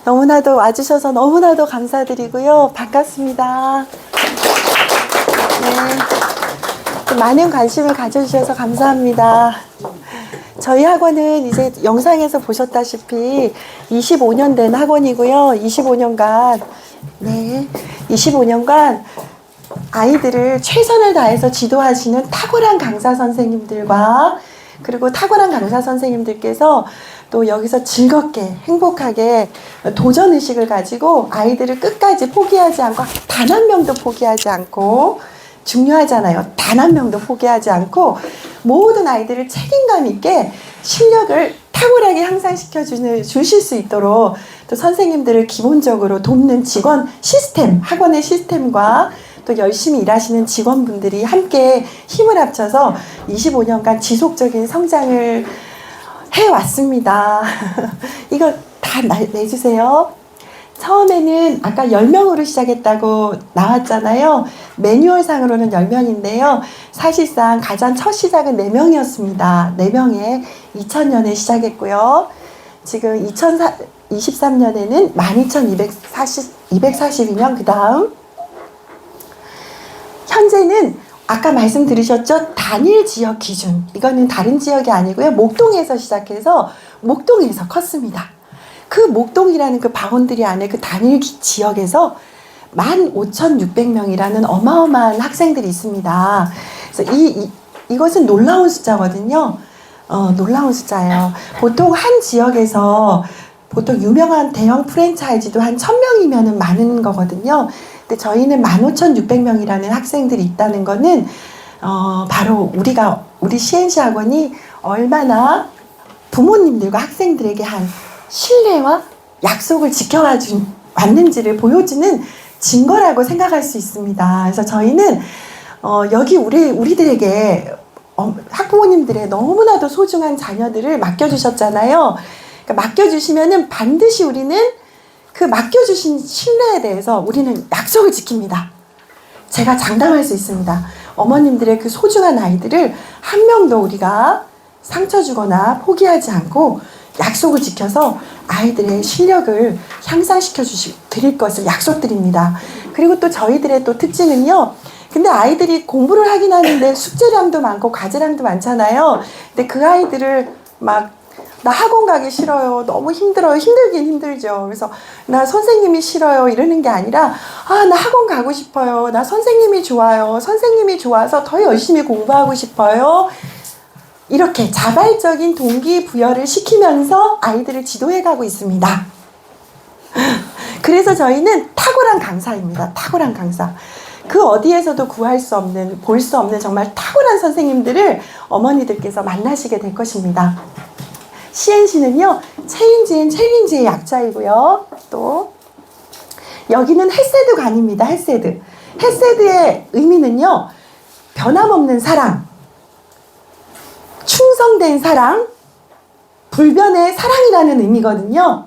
너무나도 와주셔서 너무나도 감사드리고요. 반갑습니다. 네. 많은 관심을 가져주셔서 감사합니다. 저희 학원은 이제 영상에서 보셨다시피 25년 된 학원이고요. 25년간 아이들을 최선을 다해서 지도하시는 탁월한 강사 선생님들과 그리고 탁월한 강사 선생님들께서 또 여기서 즐겁게 행복하게 도전의식을 가지고 아이들을 끝까지 포기하지 않고 단 한 명도 포기하지 않고 중요하잖아요. 단 한 명도 포기하지 않고 모든 아이들을 책임감 있게 실력을 탁월하게 향상시켜 주실 수 있도록 또 선생님들을 기본적으로 돕는 직원 시스템, 학원의 시스템과 또 열심히 일하시는 직원분들이 함께 힘을 합쳐서 25년간 지속적인 성장을 해왔습니다. 이거 다 내주세요. 처음에는 아까 10명으로 시작했다고 나왔잖아요. 매뉴얼상으로는 10명인데요. 사실상 가장 첫 시작은 4명이었습니다. 4명에 2000년에 시작했고요. 지금 2023년에는 12,242명, 그 다음 현재는 아까 말씀드리셨죠? 단일 지역 기준. 이거는 다른 지역이 아니고요. 목동에서 시작해서 목동에서 컸습니다. 그 목동이라는 그 바운드리 안에 그 단일 지역에서 15,600명이라는 어마어마한 학생들이 있습니다. 그래서 이것은 놀라운 숫자거든요. 놀라운 숫자예요. 보통 한 지역에서 보통 유명한 대형 프랜차이즈도 한 1,000명이면 많은 거거든요. 근데 저희는 15,600명이라는 학생들이 있다는 거는 바로 우리 CNC 학원이 얼마나 부모님들과 학생들에게 한 신뢰와 약속을 왔는지를 보여주는 증거라고 생각할 수 있습니다. 그래서 저희는 여기 우리들에게 학부모님들의 너무나도 소중한 자녀들을 맡겨주셨잖아요. 그러니까 맡겨주시면은 반드시 우리는 그 맡겨주신 신뢰에 대해서 우리는 약속을 지킵니다. 제가 장담할 수 있습니다. 어머님들의 그 소중한 아이들을 한 명도 우리가 상처 주거나 포기하지 않고 약속을 지켜서 아이들의 실력을 향상시켜 드릴 것을 약속드립니다. 그리고 또 저희들의 또 특징은요. 근데 아이들이 공부를 하긴 하는데 숙제량도 많고 과제량도 많잖아요. 근데 그 아이들을 나 학원 가기 싫어요. 너무 힘들어요. 힘들긴 힘들죠. 그래서 나 선생님이 싫어요. 이러는 게 아니라 나 학원 가고 싶어요. 나 선생님이 좋아요. 선생님이 좋아서 더 열심히 공부하고 싶어요. 이렇게 자발적인 동기부여를 시키면서 아이들을 지도해 가고 있습니다. 그래서 저희는 탁월한 강사입니다. 탁월한 강사. 그 어디에서도 구할 수 없는, 볼 수 없는 정말 탁월한 선생님들을 어머니들께서 만나시게 될 것입니다. CNC는요, 체인지 앤 챌린지의 약자이고요. 또 여기는 헬세드관입니다. 헬세드. 헬세드의 의미는요, 변함없는 사랑, 충성된 사랑, 불변의 사랑이라는 의미거든요.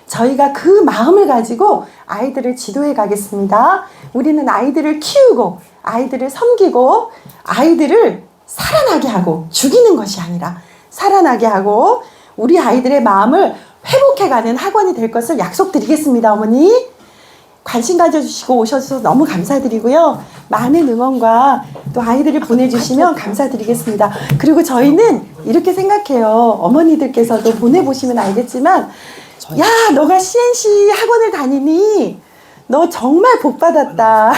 저희가 그 마음을 가지고 아이들을 지도해 가겠습니다. 우리는 아이들을 키우고, 아이들을 섬기고, 아이들을 살아나게 하고, 죽이는 것이 아니라 살아나게 하고, 우리 아이들의 마음을 회복해가는 학원이 될 것을 약속드리겠습니다. 어머니 관심 가져주시고 오셔서 너무 감사드리고요. 많은 응원과 또 아이들을 보내주시면 감사드리겠습니다. 그리고 저희는 이렇게 생각해요. 어머니들께서도 보내보시면 알겠지만 야, 너가 CNC 학원을 다니니 너 정말 복 받았다.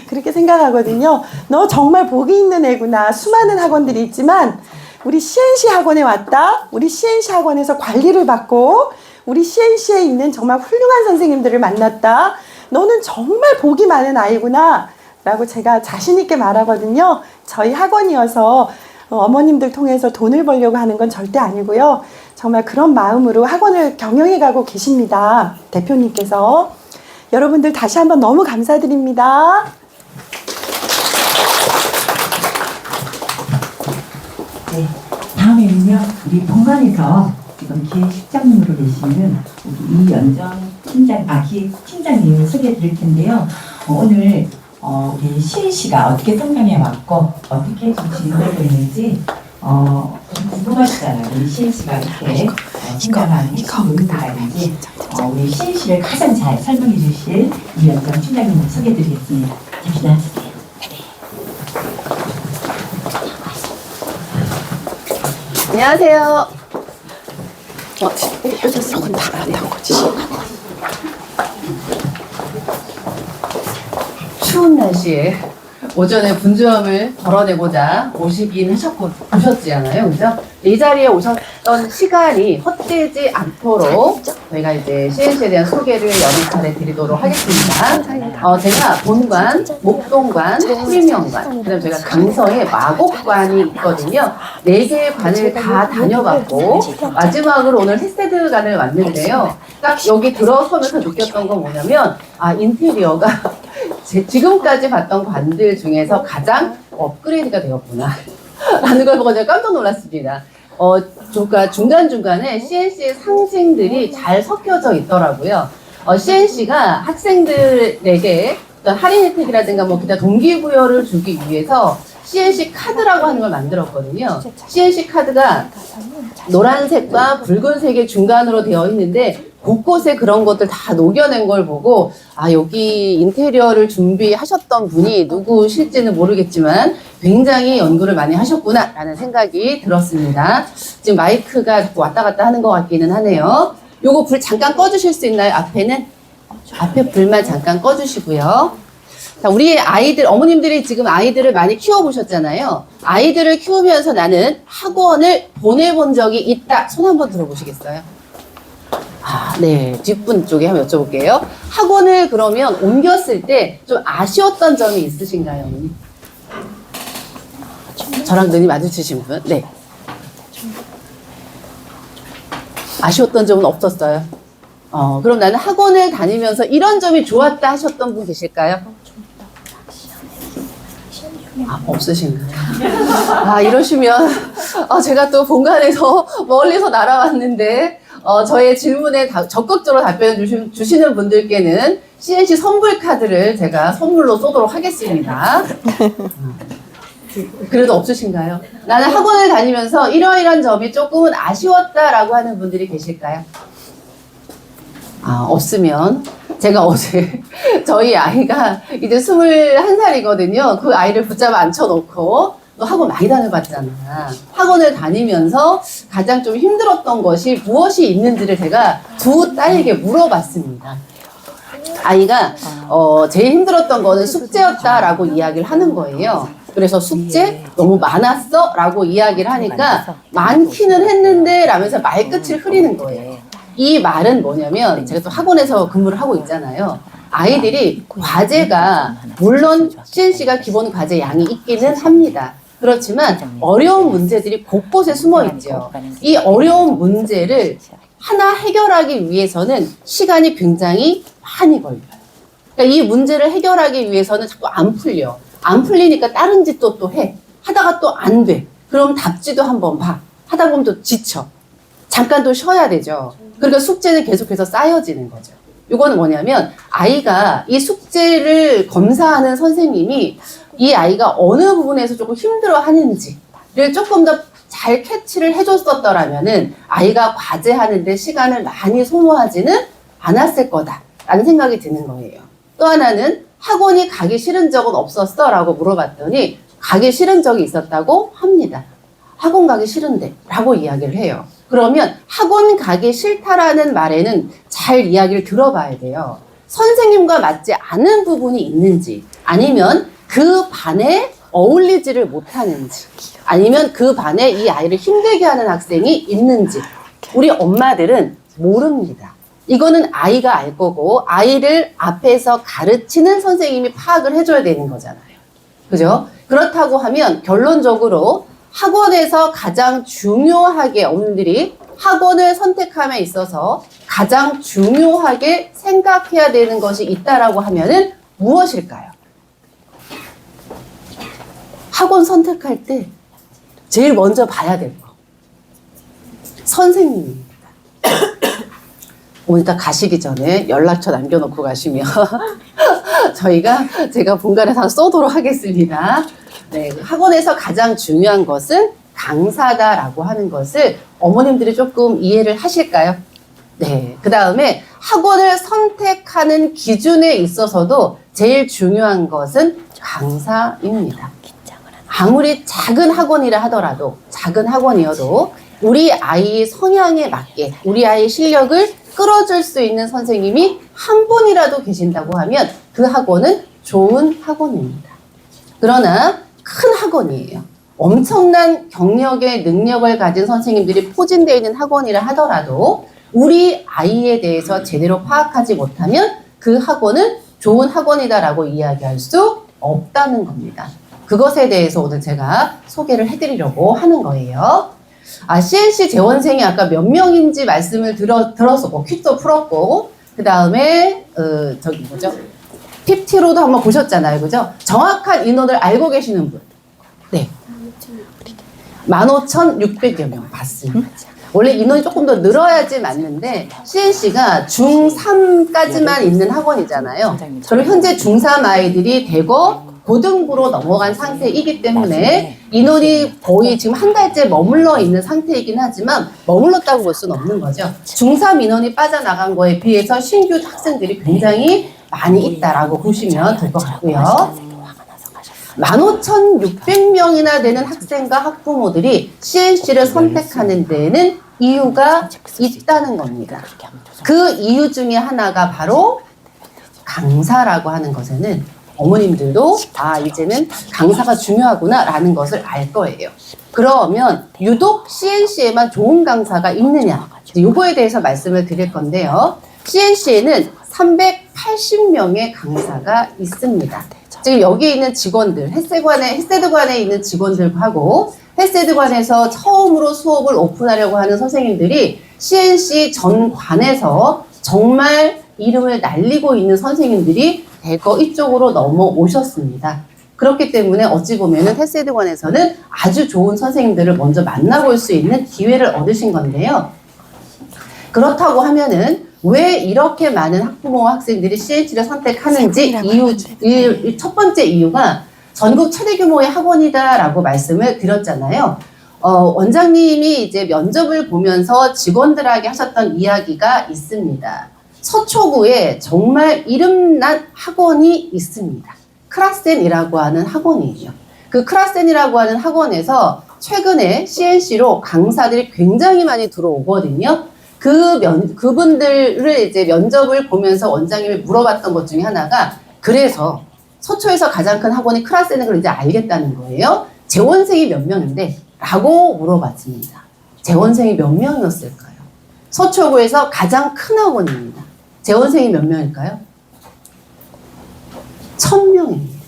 그렇게 생각하거든요. 너 정말 복이 있는 애구나. 수많은 학원들이 있지만 우리 CNC 학원에 왔다. 우리 CNC 학원에서 관리를 받고 우리 CNC에 있는 정말 훌륭한 선생님들을 만났다. 너는 정말 복이 많은 아이구나 라고 제가 자신 있게 말하거든요. 저희 학원이어서 어머님들 통해서 돈을 벌려고 하는 건 절대 아니고요. 정말 그런 마음으로 학원을 경영해 가고 계십니다. 대표님께서. 여러분들 다시 한번 너무 감사드립니다. 네, 다음에는요, 우리 본관에서 지금 기획실장님으로 계시는 우리 이연정 기획팀장님을 소개해 드릴 텐데요. 오늘 우리 CNC가 어떻게 성장해 왔고 어떻게 좀 진행되고 있는지 궁금하시잖아요. 우리 CNC가 이렇게 신장하는 핵심인지 우리 CNC를 가장 잘 설명해 주실 이현정 팀장님을 소개해드리겠습니다. 잠시 나와주세요. 안녕하세요. 저건 다 안다는 거지. 추운 날씨에 오전에 분주함을 덜어내고자 오시긴 오셨지않아요, 그죠? 이 자리에 오셨던 시간이 헛되지 않도록 저희가 이제 CNC에 대한 소개를 여러 차례 드리도록 하겠습니다. 제가 본관, 목동관, 프리미엄관, 그다음 제가 강서에 마곡관이 있거든요. 4개의 관을 다 다녀봤고 마지막으로 오늘 헬스테드관을 왔는데요. 딱 여기 들어서면서 느꼈던 건 뭐냐면 인테리어가 지금까지 봤던 관들 중에서 가장 업그레이드가 되었구나 라는 걸 보고 제가 깜짝 놀랐습니다. 그러니까 중간중간에 CNC의 상징들이 잘 섞여져 있더라고요. CNC가 학생들에게 어떤 할인 혜택이라든가 뭐 기타 동기부여를 주기 위해서 CNC 카드라고 하는 걸 만들었거든요. CNC 카드가 노란색과 붉은색의 중간으로 되어 있는데 곳곳에 그런 것들 다 녹여낸 걸 보고 여기 인테리어를 준비하셨던 분이 누구실지는 모르겠지만 굉장히 연구를 많이 하셨구나 라는 생각이 들었습니다. 지금 마이크가 자꾸 왔다 갔다 하는 것 같기는 하네요. 요거 불 잠깐 꺼주실 수 있나요? 앞에 불만 잠깐 꺼주시고요. 자, 우리 아이들, 어머님들이 지금 아이들을 많이 키워보셨잖아요. 아이들을 키우면서 나는 학원을 보내본 적이 있다. 손 한번 들어보시겠어요? 네. 뒷분 쪽에 한번 여쭤볼게요. 학원을 그러면 옮겼을 때 좀 아쉬웠던 점이 있으신가요, 어머니? 저랑 눈이 마주치신 분? 네. 아쉬웠던 점은 없었어요? 그럼 나는 학원을 다니면서 이런 점이 좋았다 하셨던 분 계실까요? 없으신가요? 이러시면 제가 또 본관에서 멀리서 날아왔는데 저의 질문에 적극적으로 답변을 주시는 분들께는 CNC 선불 카드를 제가 선물로 쏘도록 하겠습니다. 그래도 없으신가요? 나는 학원을 다니면서 이러이러한 점이 조금은 아쉬웠다라고 하는 분들이 계실까요? 없으면 제가 어제 저희 아이가 이제 21살이거든요. 그 아이를 붙잡아 앉혀놓고 너 학원 많이 다녀봤잖아. 학원을 다니면서 가장 좀 힘들었던 것이 무엇이 있는지를 제가 두 딸에게 물어봤습니다. 아이가 제일 힘들었던 거는 숙제였다라고 이야기를 하는 거예요. 그래서 숙제 너무 많았어? 라고 이야기를 하니까 많기는 했는데 라면서 말끝을 흐리는 거예요. 이 말은 뭐냐면 제가 또 학원에서 근무를 하고 있잖아요. 아이들이 과제가 물론 CNC가 기본 과제 양이 있기는 합니다. 그렇지만 어려운 문제들이 곳곳에 숨어 있죠. 이 어려운 문제를 하나 해결하기 위해서는 시간이 굉장히 많이 걸려요. 그러니까 이 문제를 해결하기 위해서는 자꾸 안 풀려. 안 풀리니까 다른 짓도 또 해. 하다가 또 안 돼. 그럼 답지도 한번 봐. 하다 보면 또 지쳐. 잠깐 또 쉬어야 되죠. 그러니까 숙제는 계속해서 쌓여지는 거죠. 이거는 뭐냐면 아이가 이 숙제를 검사하는 선생님이 이 아이가 어느 부분에서 조금 힘들어 하는지를 조금 더 잘 캐치를 해줬었더라면은 아이가 과제하는데 시간을 많이 소모하지는 않았을 거다라는 생각이 드는 거예요. 또 하나는 학원이 가기 싫은 적은 없었어? 라고 물어봤더니 가기 싫은 적이 있었다고 합니다. 학원 가기 싫은데 라고 이야기를 해요. 그러면 학원 가기 싫다라는 말에는 잘 이야기를 들어봐야 돼요. 선생님과 맞지 않은 부분이 있는지 아니면 그 반에 어울리지를 못하는지 아니면 그 반에 이 아이를 힘들게 하는 학생이 있는지 우리 엄마들은 모릅니다. 이거는 아이가 알 거고 아이를 앞에서 가르치는 선생님이 파악을 해줘야 되는 거잖아요. 그죠? 그렇다고 하면 결론적으로 학원에서 가장 중요하게 어머님들이 학원을 선택함에 있어서 가장 중요하게 생각해야 되는 것이 있다라고 하면은 무엇일까요? 학원 선택할 때 제일 먼저 봐야 될 거. 선생님입니다. 오늘 딱 가시기 전에 연락처 남겨놓고 가시면 제가 본관에서 쏘도록 하겠습니다. 네, 학원에서 가장 중요한 것은 강사다라고 하는 것을 어머님들이 조금 이해를 하실까요? 네. 그 다음에 학원을 선택하는 기준에 있어서도 제일 중요한 것은 강사입니다. 아무리 작은 학원이라 하더라도, 작은 학원이어도 우리 아이의 성향에 맞게 우리 아이의 실력을 끌어줄 수 있는 선생님이 한 분이라도 계신다고 하면 그 학원은 좋은 학원입니다. 그러나 큰 학원이에요. 엄청난 경력의 능력을 가진 선생님들이 포진되어 있는 학원이라 하더라도 우리 아이에 대해서 제대로 파악하지 못하면 그 학원은 좋은 학원이다라고 이야기할 수 없다는 겁니다. 그것에 대해서 오늘 제가 소개를 해드리려고 하는 거예요. CNC 재원생이 아까 몇 명인지 말씀을 들었었고, 퀴즈도 풀었고, 그 다음에, 저기 뭐죠? PPT로도 한번 보셨잖아요. 그죠? 정확한 인원을 알고 계시는 분. 네. 15,600여 명 봤습니다. 원래 인원이 조금 더 늘어야지 맞는데 CNC가 중3까지만 있는 학원이잖아요. 저는 현재 중3 아이들이 대거 고등부로 넘어간 상태이기 때문에 인원이 거의 지금 한 달째 머물러 있는 상태이긴 하지만 머물렀다고 볼 수는 없는 거죠. 중3 인원이 빠져나간 거에 비해서 신규 학생들이 굉장히 많이 있다라고 보시면 될 것 같고요. 15,600명이나 되는 학생과 학부모들이 CNC를 선택하는 데에는 이유가 있다는 겁니다. 그 이유 중에 하나가 바로 강사라고 하는 것에는 어머님들도 이제는 강사가 중요하구나 라는 것을 알 거예요. 그러면 유독 CNC에만 좋은 강사가 있느냐, 이거에 대해서 말씀을 드릴 건데요. CNC에는 380명의 강사가 있습니다. 지금 여기 있는 직원들, 햇세드관에 있는 직원들하고 햇세드관에서 처음으로 수업을 오픈하려고 하는 선생님들이 CNC 전관에서 정말 이름을 날리고 있는 선생님들이 대거 이쪽으로 넘어오셨습니다. 그렇기 때문에 어찌 보면은 햇세드관에서는 아주 좋은 선생님들을 먼저 만나볼 수 있는 기회를 얻으신 건데요. 그렇다고 하면은 왜 이렇게 많은 학부모와 학생들이 CNC를 선택하는지 첫 번째 이유가 전국 최대 규모의 학원이다라고 말씀을 드렸잖아요. 원장님이 이제 면접을 보면서 직원들에게 하셨던 이야기가 있습니다. 서초구에 정말 이름난 학원이 있습니다. 크라센이라고 하는 학원이에요. 그 크라센이라고 하는 학원에서 최근에 CNC로 강사들이 굉장히 많이 들어오거든요. 그분들을 이제 면접을 보면서 원장님이 물어봤던 것 중에 하나가, 그래서 서초에서 가장 큰 학원이 크라센인 걸 이제 알겠다는 거예요. 재원생이 몇 명인데? 라고 물어봤습니다. 재원생이 몇 명이었을까요? 서초구에서 가장 큰 학원입니다. 재원생이 몇 명일까요? 1,000명입니다.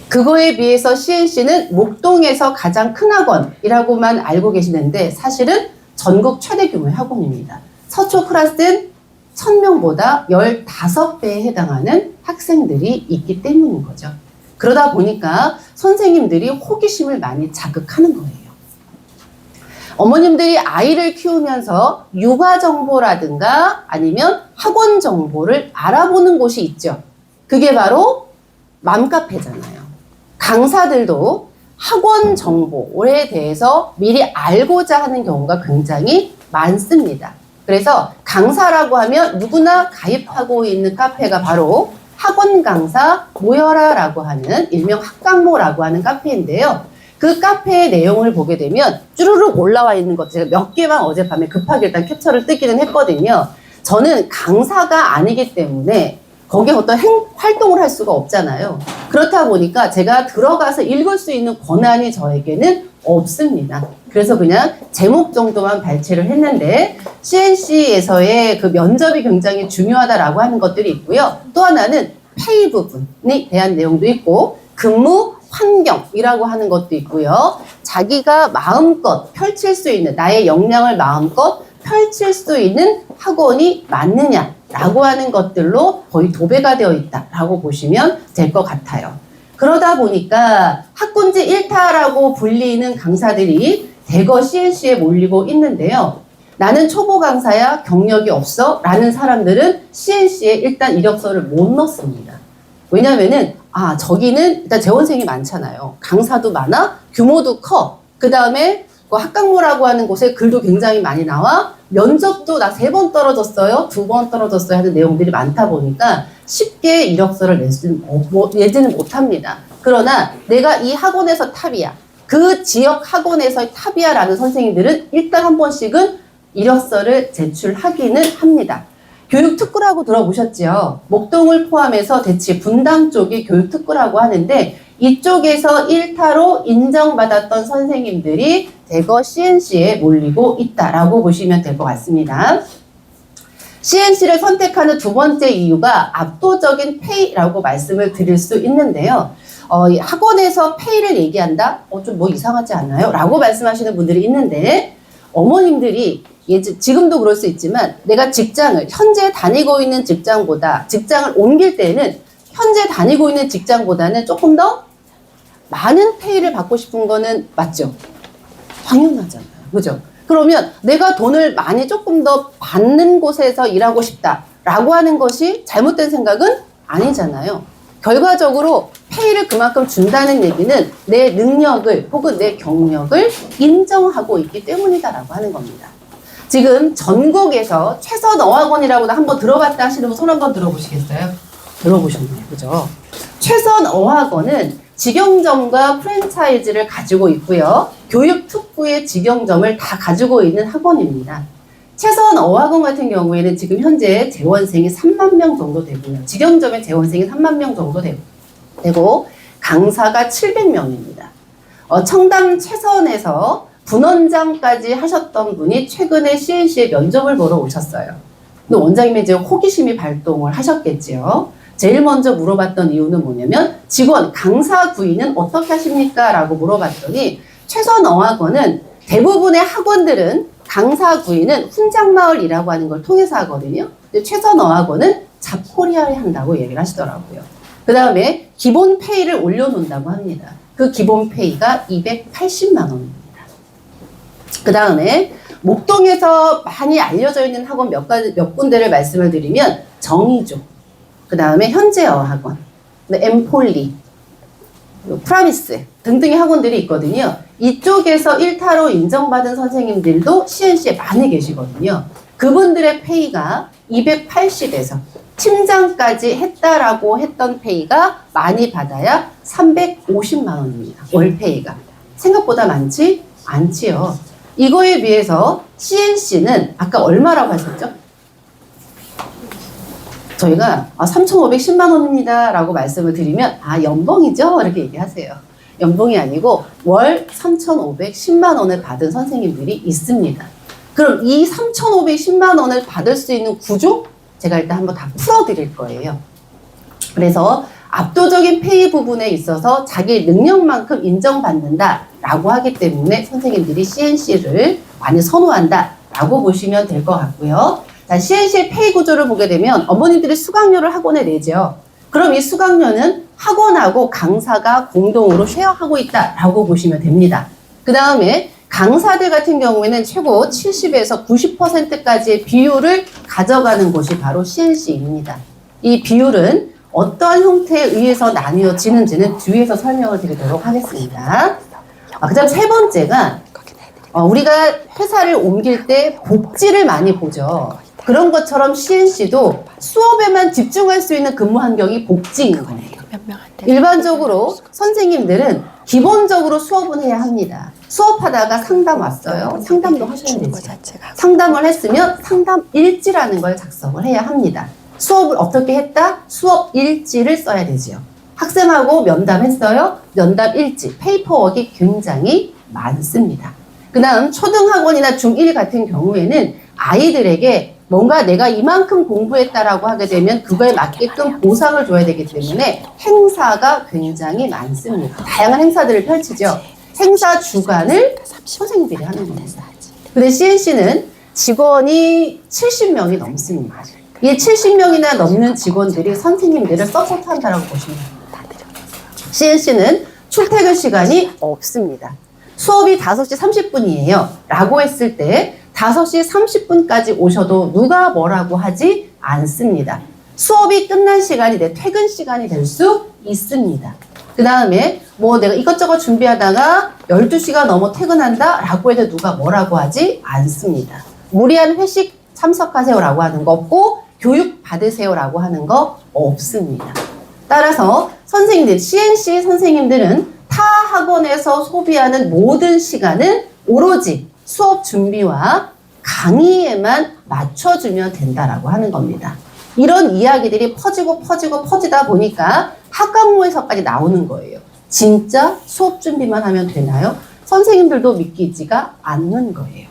그거에 비해서 CNC는 목동에서 가장 큰 학원이라고만 알고 계시는데 사실은 전국 최대 규모의 학원입니다. 서초 클래스는 1,000명보다 15배에 해당하는 학생들이 있기 때문인 거죠. 그러다 보니까 선생님들이 호기심을 많이 자극하는 거예요. 어머님들이 아이를 키우면서 육아 정보라든가 아니면 학원 정보를 알아보는 곳이 있죠. 그게 바로 맘카페잖아요. 강사들도 학원 정보에 대해서 미리 알고자 하는 경우가 굉장히 많습니다. 그래서 강사라고 하면 누구나 가입하고 있는 카페가 바로 학원 강사 모여라라고 하는 일명 학강모라고 하는 카페인데요. 그 카페의 내용을 보게 되면 쭈루룩 올라와 있는 것 제가 몇 개만 어젯밤에 급하게 일단 캡처를 뜨기는 했거든요. 저는 강사가 아니기 때문에 거기에 어떤 활동을 할 수가 없잖아요. 그렇다 보니까 제가 들어가서 읽을 수 있는 권한이 저에게는 없습니다. 그래서 그냥 제목 정도만 발췌를 했는데 CNC에서의 그 면접이 굉장히 중요하다라고 하는 것들이 있고요. 또 하나는 페이 부분에 대한 내용도 있고 근무 환경이라고 하는 것도 있고요. 자기가 마음껏 펼칠 수 있는 나의 역량을 마음껏 펼칠 수 있는 학원이 맞느냐라고 하는 것들로 거의 도배가 되어 있다라고 보시면 될 것 같아요. 그러다 보니까 학군지 1타라고 불리는 강사들이 대거 CNC에 몰리고 있는데요. 나는 초보 강사야, 경력이 없어 라는 사람들은 CNC에 일단 이력서를 못 넣습니다. 왜냐면은 저기는 일단 재원생이 많잖아요. 강사도 많아, 규모도 커. 그 다음에 학강모라고 하는 곳에 글도 굉장히 많이 나와. 면접도 나 3번 떨어졌어요, 2번 떨어졌어요 하는 내용들이 많다 보니까 쉽게 이력서를 내지는 못합니다. 그러나 내가 이 학원에서 탑이야, 그 지역 학원에서 탑이야 라는 선생님들은 일단 한 번씩은 이력서를 제출하기는 합니다. 교육특구라고 들어보셨죠? 목동을 포함해서 대치 분당 쪽이 교육특구라고 하는데 이쪽에서 1타로 인정받았던 선생님들이 대거 CNC에 몰리고 있다라고 보시면 될 것 같습니다. CNC를 선택하는 두 번째 이유가 압도적인 페이라고 말씀을 드릴 수 있는데요. 이 학원에서 페이를 얘기한다? 좀 뭐 이상하지 않나요? 라고 말씀하시는 분들이 있는데 어머님들이 지금도 그럴 수 있지만 내가 현재 다니고 있는 직장을 옮길 때는 현재 다니고 있는 직장보다는 조금 더 많은 페이를 받고 싶은 거는 맞죠? 당연하잖아요. 그죠? 그러면 내가 돈을 많이 조금 더 받는 곳에서 일하고 싶다라고 하는 것이 잘못된 생각은 아니잖아요. 결과적으로 페이를 그만큼 준다는 얘기는 내 능력을 혹은 내 경력을 인정하고 있기 때문이다라고 하는 겁니다. 지금 전국에서 최선 어학원이라고도 한번 들어봤다 하시는 분 손 한번 들어보시겠어요? 들어보셨네요. 그죠? 최선 어학원은 직영점과 프랜차이즈를 가지고 있고요. 교육특구의 직영점을 다 가지고 있는 학원입니다. 최선 어학원 같은 경우에는 지금 현재 재원생이 3만 명 정도 되고요. 직영점의 재원생이 3만 명 정도 되고 강사가 700명입니다. 청담 최선에서 분원장까지 하셨던 분이 최근에 CNC에 면접을 보러 오셨어요. 근데 원장님이 이제 호기심이 발동을 하셨겠지요. 제일 먼저 물어봤던 이유는 뭐냐면 강사 구인은 어떻게 하십니까? 라고 물어봤더니 최선 어학원은 대부분의 학원들은 강사 구인은 훈장마을이라고 하는 걸 통해서 하거든요. 근데 최선 어학원은 잡코리아에 한다고 얘기를 하시더라고요. 그 다음에 기본 페이를 올려놓는다고 합니다. 그 기본 페이가 280만 원입니다. 그 다음에 목동에서 많이 알려져 있는 학원 몇 군데를 말씀을 드리면 정의조, 그 다음에 현재어학원, 엠폴리, 프라미스 등등의 학원들이 있거든요. 이쪽에서 1타로 인정받은 선생님들도 CNC에 많이 계시거든요. 그분들의 페이가 280에서 팀장까지 했다라고 했던 페이가 많이 받아야 350만 원입니다. 월 페이가. 생각보다 많지 않지요. 이거에 비해서 CNC는 아까 얼마라고 하셨죠? 저희가 3,510만 원입니다 라고 말씀을 드리면 연봉이죠? 이렇게 얘기하세요. 연봉이 아니고 월 3,510만 원을 받은 선생님들이 있습니다. 그럼 이 3,510만 원을 받을 수 있는 구조? 제가 일단 한번 다 풀어드릴 거예요. 그래서 압도적인 페이 부분에 있어서 자기 능력만큼 인정받는다라고 하기 때문에 선생님들이 CNC를 많이 선호한다라고 보시면 될 것 같고요. 자, CNC의 페이 구조를 보게 되면 어머님들이 수강료를 학원에 내죠. 그럼 이 수강료는 학원하고 강사가 공동으로 쉐어하고 있다라고 보시면 됩니다. 그 다음에 강사들 같은 경우에는 최고 70에서 90%까지의 비율을 가져가는 곳이 바로 CNC입니다. 이 비율은 어떠한 형태에 의해서 나뉘어지는지는 뒤에서 설명을 드리도록 하겠습니다. 그 다음 세 번째가 우리가 회사를 옮길 때 복지를 많이 보죠. 그런 것처럼 CNC도 수업에만 집중할 수 있는 근무 환경이 복지인 거예요. 일반적으로 선생님들은 기본적으로 수업은 해야 합니다. 수업하다가 상담 왔어요. 상담도 하셔야 되죠. 상담을 했으면 상담 일지라는 걸 작성을 해야 합니다. 수업을 어떻게 했다? 수업 일지를 써야 되죠. 학생하고 면담했어요. 면담 일지, 페이퍼워크가 굉장히 많습니다. 그 다음 초등학원이나 중1 같은 경우에는 아이들에게 뭔가 내가 이만큼 공부했다라고 하게 되면 그거에 맞게끔 보상을 줘야 되기 때문에 행사가 굉장히 많습니다. 다양한 행사들을 펼치죠. 행사 주관을 선생님들이 하는 겁니다. 근데 CNC는 직원이 70명이 넘습니다. 이 70명이나 넘는 직원들이 선생님들을 서포트한다고 보시면 됩니다. CNC는 출퇴근 시간이 없습니다. 수업이 5시 30분이에요. 라고 했을 때 5시 30분까지 오셔도 누가 뭐라고 하지 않습니다. 수업이 끝난 시간이 내 퇴근 시간이 될 수 있습니다. 그 다음에 뭐 내가 이것저것 준비하다가 12시가 넘어 퇴근한다 라고 해도 누가 뭐라고 하지 않습니다. 무리한 회식 참석하세요 라고 하는 거 없고 교육 받으세요 라고 하는 거 없습니다. 따라서 선생님들, CNC 선생님들은 타 학원에서 소비하는 모든 시간은 오로지 수업 준비와 강의에만 맞춰주면 된다라고 하는 겁니다. 이런 이야기들이 퍼지다 보니까 학과모에서까지 나오는 거예요. 진짜 수업 준비만 하면 되나요? 선생님들도 믿기지가 않는 거예요.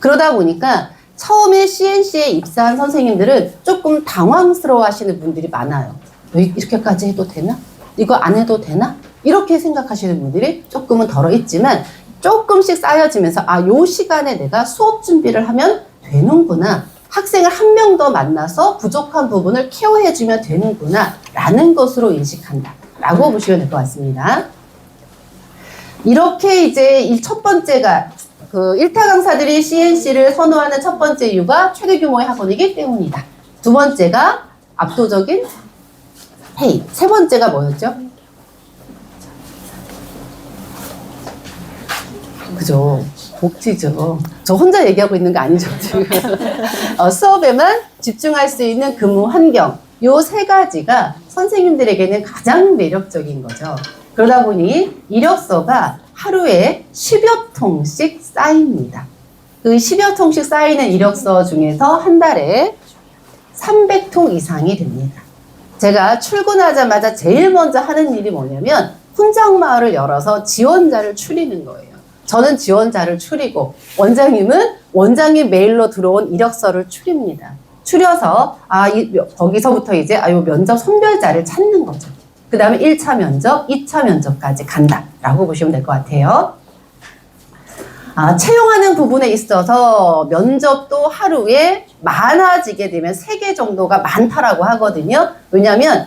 그러다 보니까 처음에 CNC에 입사한 선생님들은 조금 당황스러워 하시는 분들이 많아요. 이렇게까지 해도 되나? 이거 안 해도 되나? 이렇게 생각하시는 분들이 조금은 덜어 있지만 조금씩 쌓여지면서 요 시간에 내가 수업 준비를 하면 되는구나. 학생을 한 명 더 만나서 부족한 부분을 케어해주면 되는구나 라는 것으로 인식한다 라고 보시면 될 것 같습니다. 이렇게 이제 첫 번째가 그 1타 강사들이 CNC를 선호하는 첫 번째 이유가 최대 규모의 학원이기 때문이다. 두 번째가 압도적인 페이. 세 번째가 뭐였죠? 그죠. 복지죠. 저 혼자 얘기하고 있는 거 아니죠, 지금. 수업에만 집중할 수 있는 근무 환경. 요 세 가지가 선생님들에게는 가장 매력적인 거죠. 그러다 보니 이력서가 하루에 10여 통씩 쌓입니다. 그 10여 통씩 쌓이는 이력서 중에서 한 달에 300통 이상이 됩니다. 제가 출근하자마자 제일 먼저 하는 일이 뭐냐면 훈장마을을 열어서 지원자를 추리는 거예요. 저는 지원자를 추리고 원장님은 원장님 메일로 들어온 이력서를 추립니다. 추려서 거기서부터 이제 요 면접 선별자를 찾는 거죠. 그 다음에 1차 면접, 2차 면접까지 간다라고 보시면 될 것 같아요. 채용하는 부분에 있어서 면접도 하루에 많아지게 되면 3개 정도가 많다라고 하거든요. 왜냐하면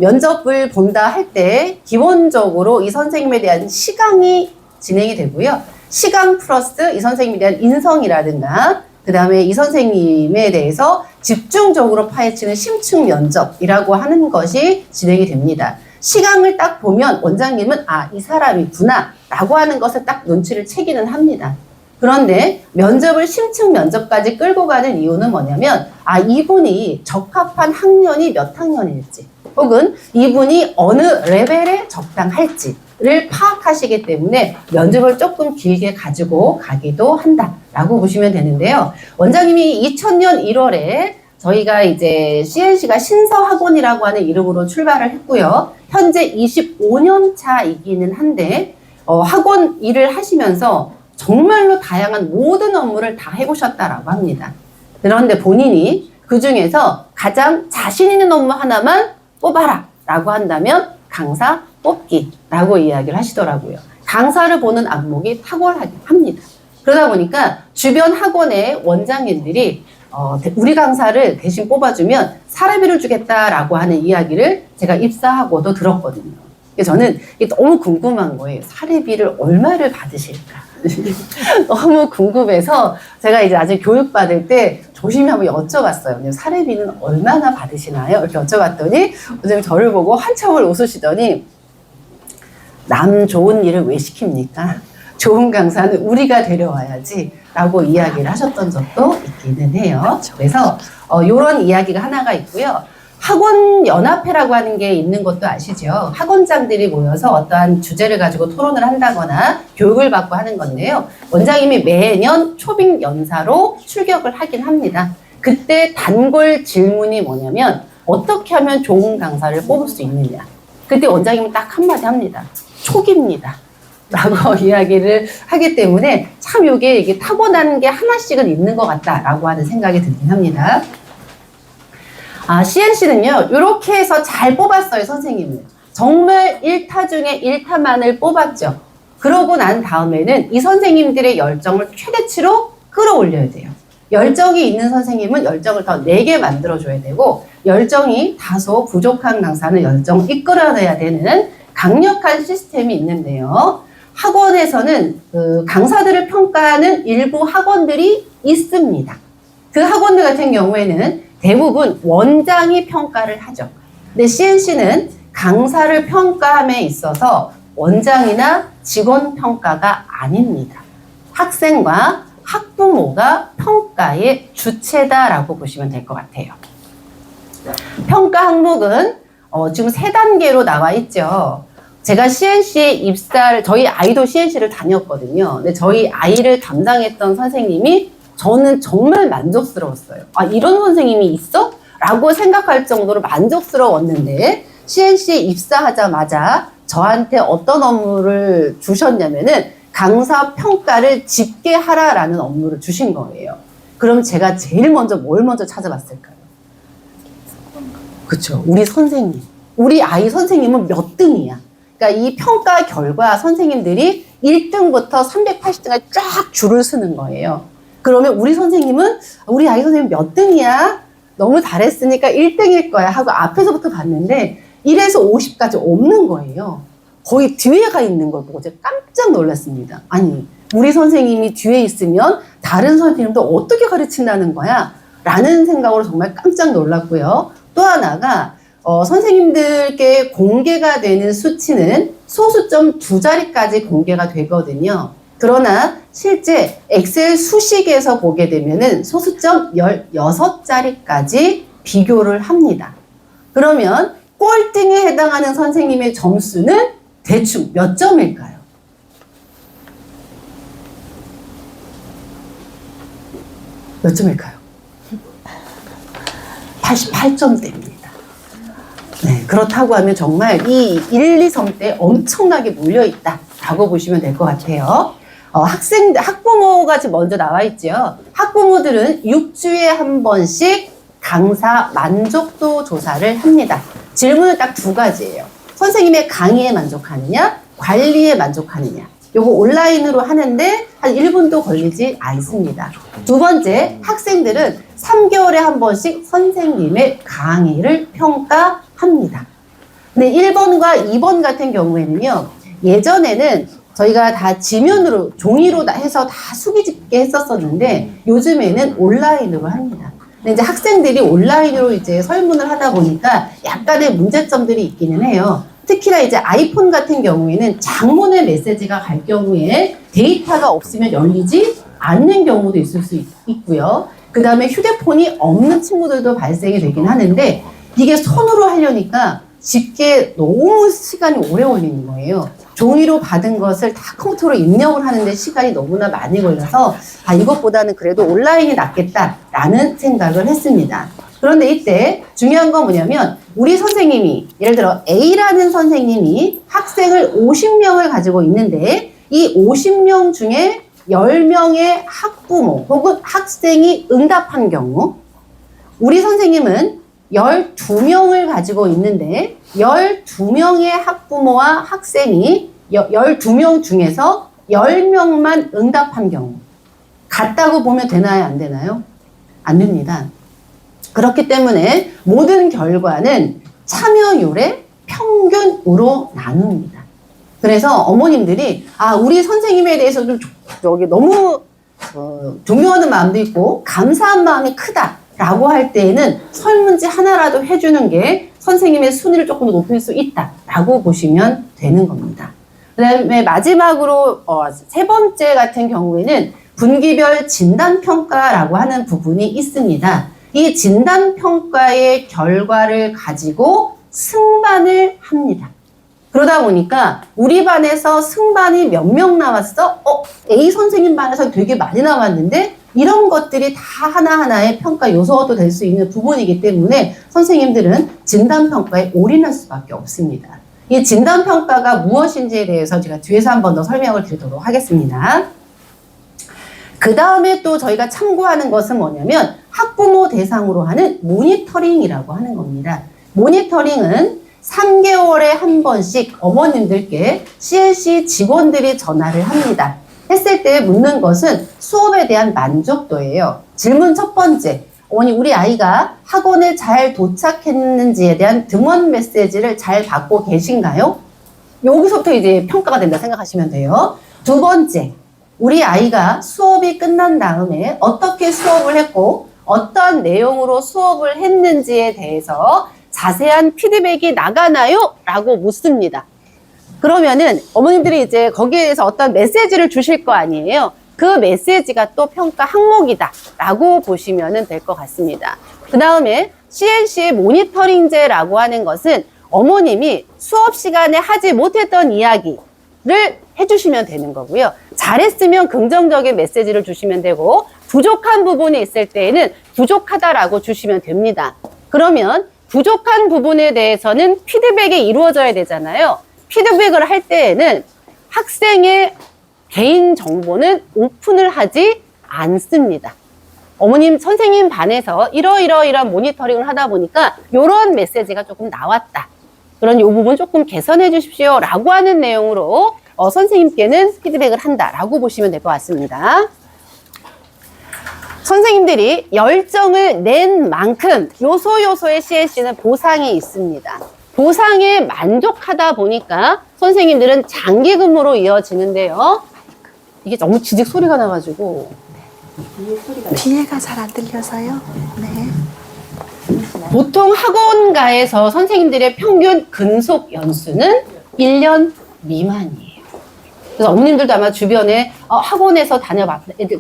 면접을 본다 할 때 기본적으로 이 선생님에 대한 시강이 진행이 되고요. 시강 플러스 이 선생님에 대한 인성이라든가 그 다음에 이 선생님에 대해서 집중적으로 파헤치는 심층 면접이라고 하는 것이 진행이 됩니다. 시강을 딱 보면 원장님은 이 사람이구나 라고 하는 것을 딱 눈치를 채기는 합니다. 그런데 면접을 심층 면접까지 끌고 가는 이유는 뭐냐면 이분이 적합한 학년이 몇 학년일지 혹은 이분이 어느 레벨에 적당할지를 파악하시기 때문에 면접을 조금 길게 가지고 가기도 한다라고 보시면 되는데요. 원장님이 2000년 1월에 저희가 이제 CNC가 신서학원이라고 하는 이름으로 출발을 했고요. 현재 25년 차이기는 한데 학원 일을 하시면서 정말로 다양한 모든 업무를 다 해보셨다라고 합니다. 그런데 본인이 그 중에서 가장 자신 있는 업무 하나만 뽑아라 라고 한다면 강사 뽑기 라고 이야기를 하시더라고요. 강사를 보는 안목이 탁월하긴 합니다. 그러다 보니까 주변 학원의 원장님들이 우리 강사를 대신 뽑아주면 사례비를 주겠다라고 하는 이야기를 제가 입사하고도 들었거든요. 저는 이게 너무 궁금한 거예요. 사례비를 얼마를 받으실까? 너무 궁금해서 제가 이제 나중에 교육받을 때 조심히 한번 여쭤봤어요. 사례비는 얼마나 받으시나요? 이렇게 여쭤봤더니 원장님 저를 보고 한참을 웃으시더니 남 좋은 일을 왜 시킵니까? 좋은 강사는 우리가 데려와야지 라고 이야기를 하셨던 적도 있기는 해요. 그래서 이런 이야기가 하나가 있고요. 학원연합회라고 하는 게 있는 것도 아시죠? 학원장들이 모여서 어떠한 주제를 가지고 토론을 한다거나 교육을 받고 하는 건데요. 원장님이 매년 초빙 연사로 출격을 하긴 합니다. 그때 단골 질문이 뭐냐면 어떻게 하면 좋은 강사를 뽑을 수 있느냐. 그때 원장님은 딱 한마디 합니다. 촉입니다. 라고 이야기를 하기 때문에 참 이게 타고나는 게 하나씩은 있는 것 같다라고 하는 생각이 들긴 합니다. CNC는요, 이렇게 해서 잘 뽑았어요, 선생님을. 정말 1타 중에 1타만을 뽑았죠. 그러고 난 다음에는 이 선생님들의 열정을 최대치로 끌어올려야 돼요. 열정이 있는 선생님은 열정을 더 내게 만들어줘야 되고, 열정이 다소 부족한 강사는 열정을 이끌어내야 되는 강력한 시스템이 있는데요. 학원에서는 그 강사들을 평가하는 일부 학원들이 있습니다. 그 학원들 같은 경우에는 대부분 원장이 평가를 하죠. 근데 CNC는 강사를 평가함에 있어서 원장이나 직원 평가가 아닙니다. 학생과 학부모가 평가의 주체다라고 보시면 될 것 같아요. 평가 항목은 지금 3단계로 나와 있죠. 제가 CNC에 입사를, 저희 아이도 CNC를 다녔거든요. 근데 저희 아이를 담당했던 선생님이 저는 정말 만족스러웠어요. 아, 이런 선생님이 있어? 라고 생각할 정도로 만족스러웠는데 CNC에 입사하자마자 저한테 어떤 업무를 주셨냐면은 강사 평가를 집계하라라는 업무를 주신 거예요. 그럼 제가 제일 먼저 뭘 먼저 찾아봤을까요? 그쵸. 우리 선생님. 우리 아이 선생님은 몇 등이야? 그러니까 이 평가 결과 선생님들이 1등부터 380등을 쫙 줄을 서는 거예요. 그러면 우리 선생님은 우리 아이 선생님 몇 등이야? 너무 잘했으니까 1등일 거야 하고 앞에서부터 봤는데 1에서 50까지 없는 거예요. 거의 뒤에가 있는 걸 보고 제가 깜짝 놀랐습니다. 아니, 우리 선생님이 뒤에 있으면 다른 선생님도 어떻게 가르친다는 거야? 라는 생각으로 정말 깜짝 놀랐고요. 또 하나가 선생님들께 공개가 되는 수치는 소수점 2자리까지 공개가 되거든요. 그러나 실제 엑셀 수식에서 보게 되면은 소수점 16자리까지 비교를 합니다. 그러면 꼴등에 해당하는 선생님의 점수는 대충 몇 점일까요? 몇 점일까요? 88점대입니다. 네, 그렇다고 하면 정말 이 1, 2성 때 엄청나게 몰려있다라고 보시면 될 것 같아요. 학부모가 지금 먼저 나와 있죠. 학부모들은 6주에 한 번씩 강사 만족도 조사를 합니다. 질문은 딱 2가지예요. 선생님의 강의에 만족하느냐, 관리에 만족하느냐. 요거 온라인으로 하는데 한 1분도 걸리지 않습니다. 2번째, 학생들은 3개월에 한 번씩 선생님의 강의를 평가합니다. 근데 1번과 2번 같은 경우에는요, 예전에는 저희가 다 지면으로, 종이로 해서 다 수기집게 했었었는데, 요즘에는 온라인으로 합니다. 근데 이제 학생들이 온라인으로 이제 설문을 하다 보니까 약간의 문제점들이 있기는 해요. 특히나 이제 아이폰 같은 경우에는 장문의 메시지가 갈 경우에 데이터가 없으면 열리지 않는 경우도 있을 수 있고요. 그 다음에 휴대폰이 없는 친구들도 발생이 되긴 하는데 이게 손으로 하려니까 집게 너무 시간이 오래 걸리는 거예요. 종이로 받은 것을 다 컴퓨터로 입력을 하는데 시간이 너무나 많이 걸려서 이것보다는 그래도 온라인이 낫겠다라는 생각을 했습니다. 그런데 이때 중요한 건 뭐냐면 우리 선생님이 예를 들어 A라는 선생님이 학생을 50명을 가지고 있는데 이 50명 중에 10명의 학부모 혹은 학생이 응답한 경우 우리 선생님은 12명을 가지고 있는데 12명의 학부모와 학생이 12명 중에서 10명만 응답한 경우 같다고 보면 되나요? 안 되나요? 안 됩니다. 그렇기 때문에 모든 결과는 참여율의 평균으로 나눕니다. 그래서 어머님들이 우리 선생님에 대해서 좀 너무 존경하는 마음도 있고 감사한 마음이 크다라고 할 때에는 설문지 하나라도 해주는 게 선생님의 순위를 조금 더 높일 수 있다라고 보시면 되는 겁니다. 그 다음에 마지막으로 3번째 같은 경우에는 분기별 진단평가라고 하는 부분이 있습니다. 이 진단평가의 결과를 가지고 승반을 합니다. 그러다 보니까 우리 반에서 승반이 몇 명 나왔어? A 선생님 반에서 되게 많이 나왔는데 이런 것들이 다 하나하나의 평가 요소도 될 수 있는 부분이기 때문에 선생님들은 진단평가에 올인할 수밖에 없습니다. 이 진단평가가 무엇인지에 대해서 제가 뒤에서 한 번 더 설명을 드리도록 하겠습니다. 그 다음에 또 저희가 참고하는 것은 뭐냐면 학부모 대상으로 하는 모니터링이라고 하는 겁니다. 모니터링은 3개월에 한 번씩 어머님들께 CNC 직원들이 전화를 합니다. 했을 때 묻는 것은 수업에 대한 만족도예요. 질문 첫 번째, 어머니 우리 아이가 학원에 잘 도착했는지에 대한 등원 메시지를 잘 받고 계신가요? 여기서부터 이제 평가가 된다 생각하시면 돼요. 2번째, 우리 아이가 수업이 끝난 다음에 어떻게 수업을 했고 어떤 내용으로 수업을 했는지에 대해서 자세한 피드백이 나가나요? 라고 묻습니다. 그러면은 어머님들이 이제 거기에 대해서 어떤 메시지를 주실 거 아니에요. 그 메시지가 또 평가 항목이다 라고 보시면 될 것 같습니다. 그 다음에 CNC의 모니터링제라고 하는 것은 어머님이 수업 시간에 하지 못했던 이야기를 해주시면 되는 거고요. 잘했으면 긍정적인 메시지를 주시면 되고 부족한 부분이 있을 때에는 부족하다라고 주시면 됩니다. 그러면 부족한 부분에 대해서는 피드백이 이루어져야 되잖아요. 피드백을 할 때에는 학생의 개인 정보는 오픈을 하지 않습니다. 어머님, 선생님 반에서 이러이러이러한 모니터링을 하다 보니까 이런 메시지가 조금 나왔다. 그런 이 부분 조금 개선해 주십시오 라고 하는 내용으로 선생님께는 피드백을 한다라고 보시면 될 것 같습니다. 선생님들이 열정을 낸 만큼 요소요소의 CNC는 보상이 있습니다. 보상에 만족하다 보니까 선생님들은 장기 근무로 이어지는데요. 이게 너무 지직 소리가 나가지고 뒤에가 잘 안 들려서요. 네. 보통 학원가에서 선생님들의 평균 근속 연수는 1년 미만이에요. 그래서 어머님들도 아마 주변에 학원에서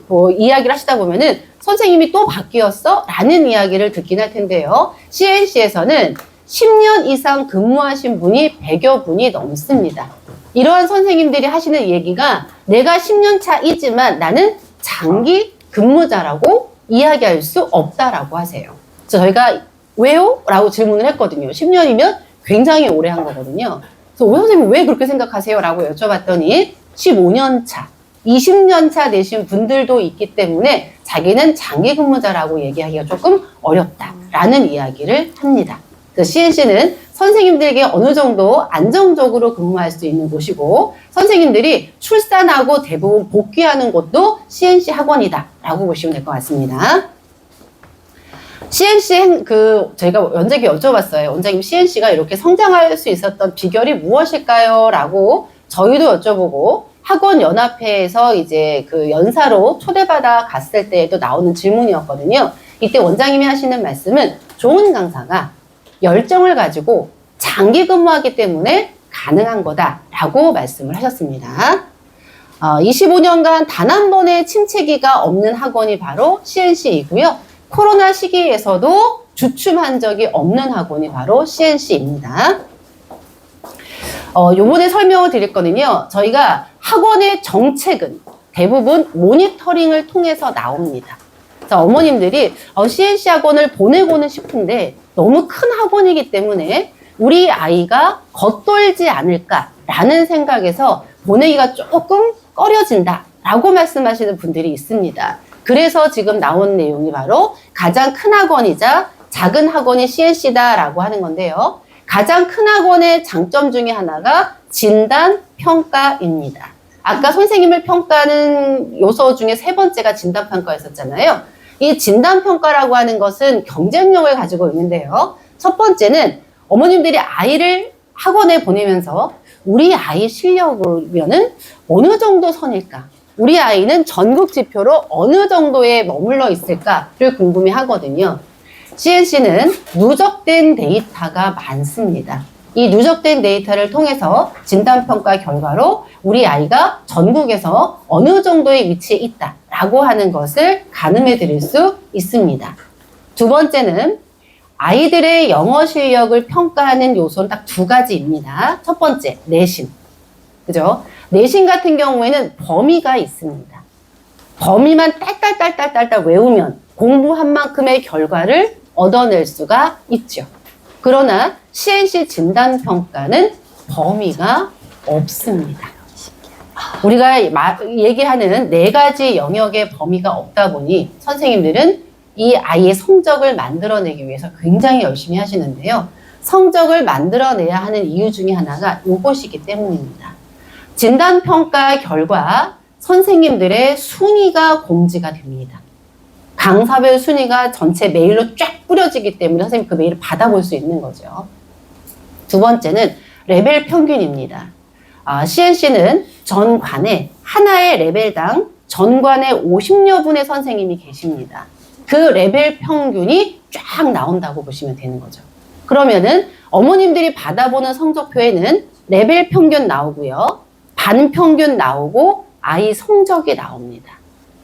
뭐 이야기를 하시다 보면은 선생님이 또 바뀌었어? 라는 이야기를 듣긴 할 텐데요. CNC에서는 10년 이상 근무하신 분이 100여 분이 넘습니다. 이러한 선생님들이 하시는 얘기가 내가 10년 차이지만 나는 장기 근무자라고 이야기할 수 없다라고 하세요. 그래서 저희가 왜요? 라고 질문을 했거든요. 10년이면 굉장히 오래 한 거거든요. 그래서 오 선생님 왜 그렇게 생각하세요? 라고 여쭤봤더니 15년 차, 20년 차 되신 분들도 있기 때문에 자기는 장기 근무자라고 얘기하기가 조금 어렵다라는 이야기를 합니다. 그래서 CNC는 선생님들에게 어느 정도 안정적으로 근무할 수 있는 곳이고 선생님들이 출산하고 대부분 복귀하는 곳도 CNC 학원이다 라고 보시면 될 것 같습니다. CNC 저희가 원장님께 여쭤봤어요. 원장님 CNC가 이렇게 성장할 수 있었던 비결이 무엇일까요? 라고 저희도 여쭤보고 학원연합회에서 이제 그 연사로 초대받아 갔을 때에도 나오는 질문이었거든요. 이때 원장님이 하시는 말씀은 좋은 강사가 열정을 가지고 장기 근무하기 때문에 가능한 거다라고 말씀을 하셨습니다. 25년간 단 한 번의 침체기가 없는 학원이 바로 CNC이고요. 코로나 시기에서도 주춤한 적이 없는 학원이 바로 CNC입니다. 요번에 설명을 드릴 거는요. 저희가 학원의 정책은 대부분 모니터링을 통해서 나옵니다. 그래서 어머님들이 CNC 학원을 보내고는 싶은데 너무 큰 학원이기 때문에 우리 아이가 겉돌지 않을까라는 생각에서 보내기가 조금 꺼려진다라고 말씀하시는 분들이 있습니다. 그래서 지금 나온 내용이 바로 가장 큰 학원이자 작은 학원이 CNC다라고 하는 건데요. 가장 큰 학원의 장점 중에 하나가 진단 평가입니다. 아까 선생님을 평가하는 요소 중에 세 번째가 진단 평가였었잖아요. 이 진단 평가라고 하는 것은 경쟁력을 가지고 있는데요. 첫 번째는 어머님들이 아이를 학원에 보내면서 우리 아이 실력이면은 어느 정도 선일까? 우리 아이는 전국 지표로 어느 정도에 머물러 있을까를 궁금해 하거든요. CNC는 누적된 데이터가 많습니다. 이 누적된 데이터를 통해서 진단평가 결과로 우리 아이가 전국에서 어느 정도의 위치에 있다라고 하는 것을 가늠해 드릴 수 있습니다. 두 번째는 아이들의 영어 실력을 평가하는 요소는 딱 두 가지입니다. 첫 번째, 내신. 그죠? 내신 같은 경우에는 범위가 있습니다. 범위만 딸딸딸딸딸 외우면 공부한 만큼의 결과를 얻어낼 수가 있죠. 그러나 CNC 진단평가는 범위가 없습니다. 우리가 얘기하는 네 가지 영역의 범위가 없다 보니 선생님들은 이 아이의 성적을 만들어내기 위해서 굉장히 열심히 하시는데요. 성적을 만들어내야 하는 이유 중에 하나가 이것이기 때문입니다. 진단평가 결과 선생님들의 순위가 공지가 됩니다. 강사별 순위가 전체 메일로 쫙 뿌려지기 때문에 선생님 그 메일을 받아볼 수 있는 거죠. 두 번째는 레벨 평균입니다. CNC는 전관에 하나의 레벨당 전관에 50여 분의 선생님이 계십니다. 그 레벨 평균이 쫙 나온다고 보시면 되는 거죠. 그러면은 어머님들이 받아보는 성적표에는 레벨 평균 나오고요. 반 평균 나오고 아이 성적이 나옵니다.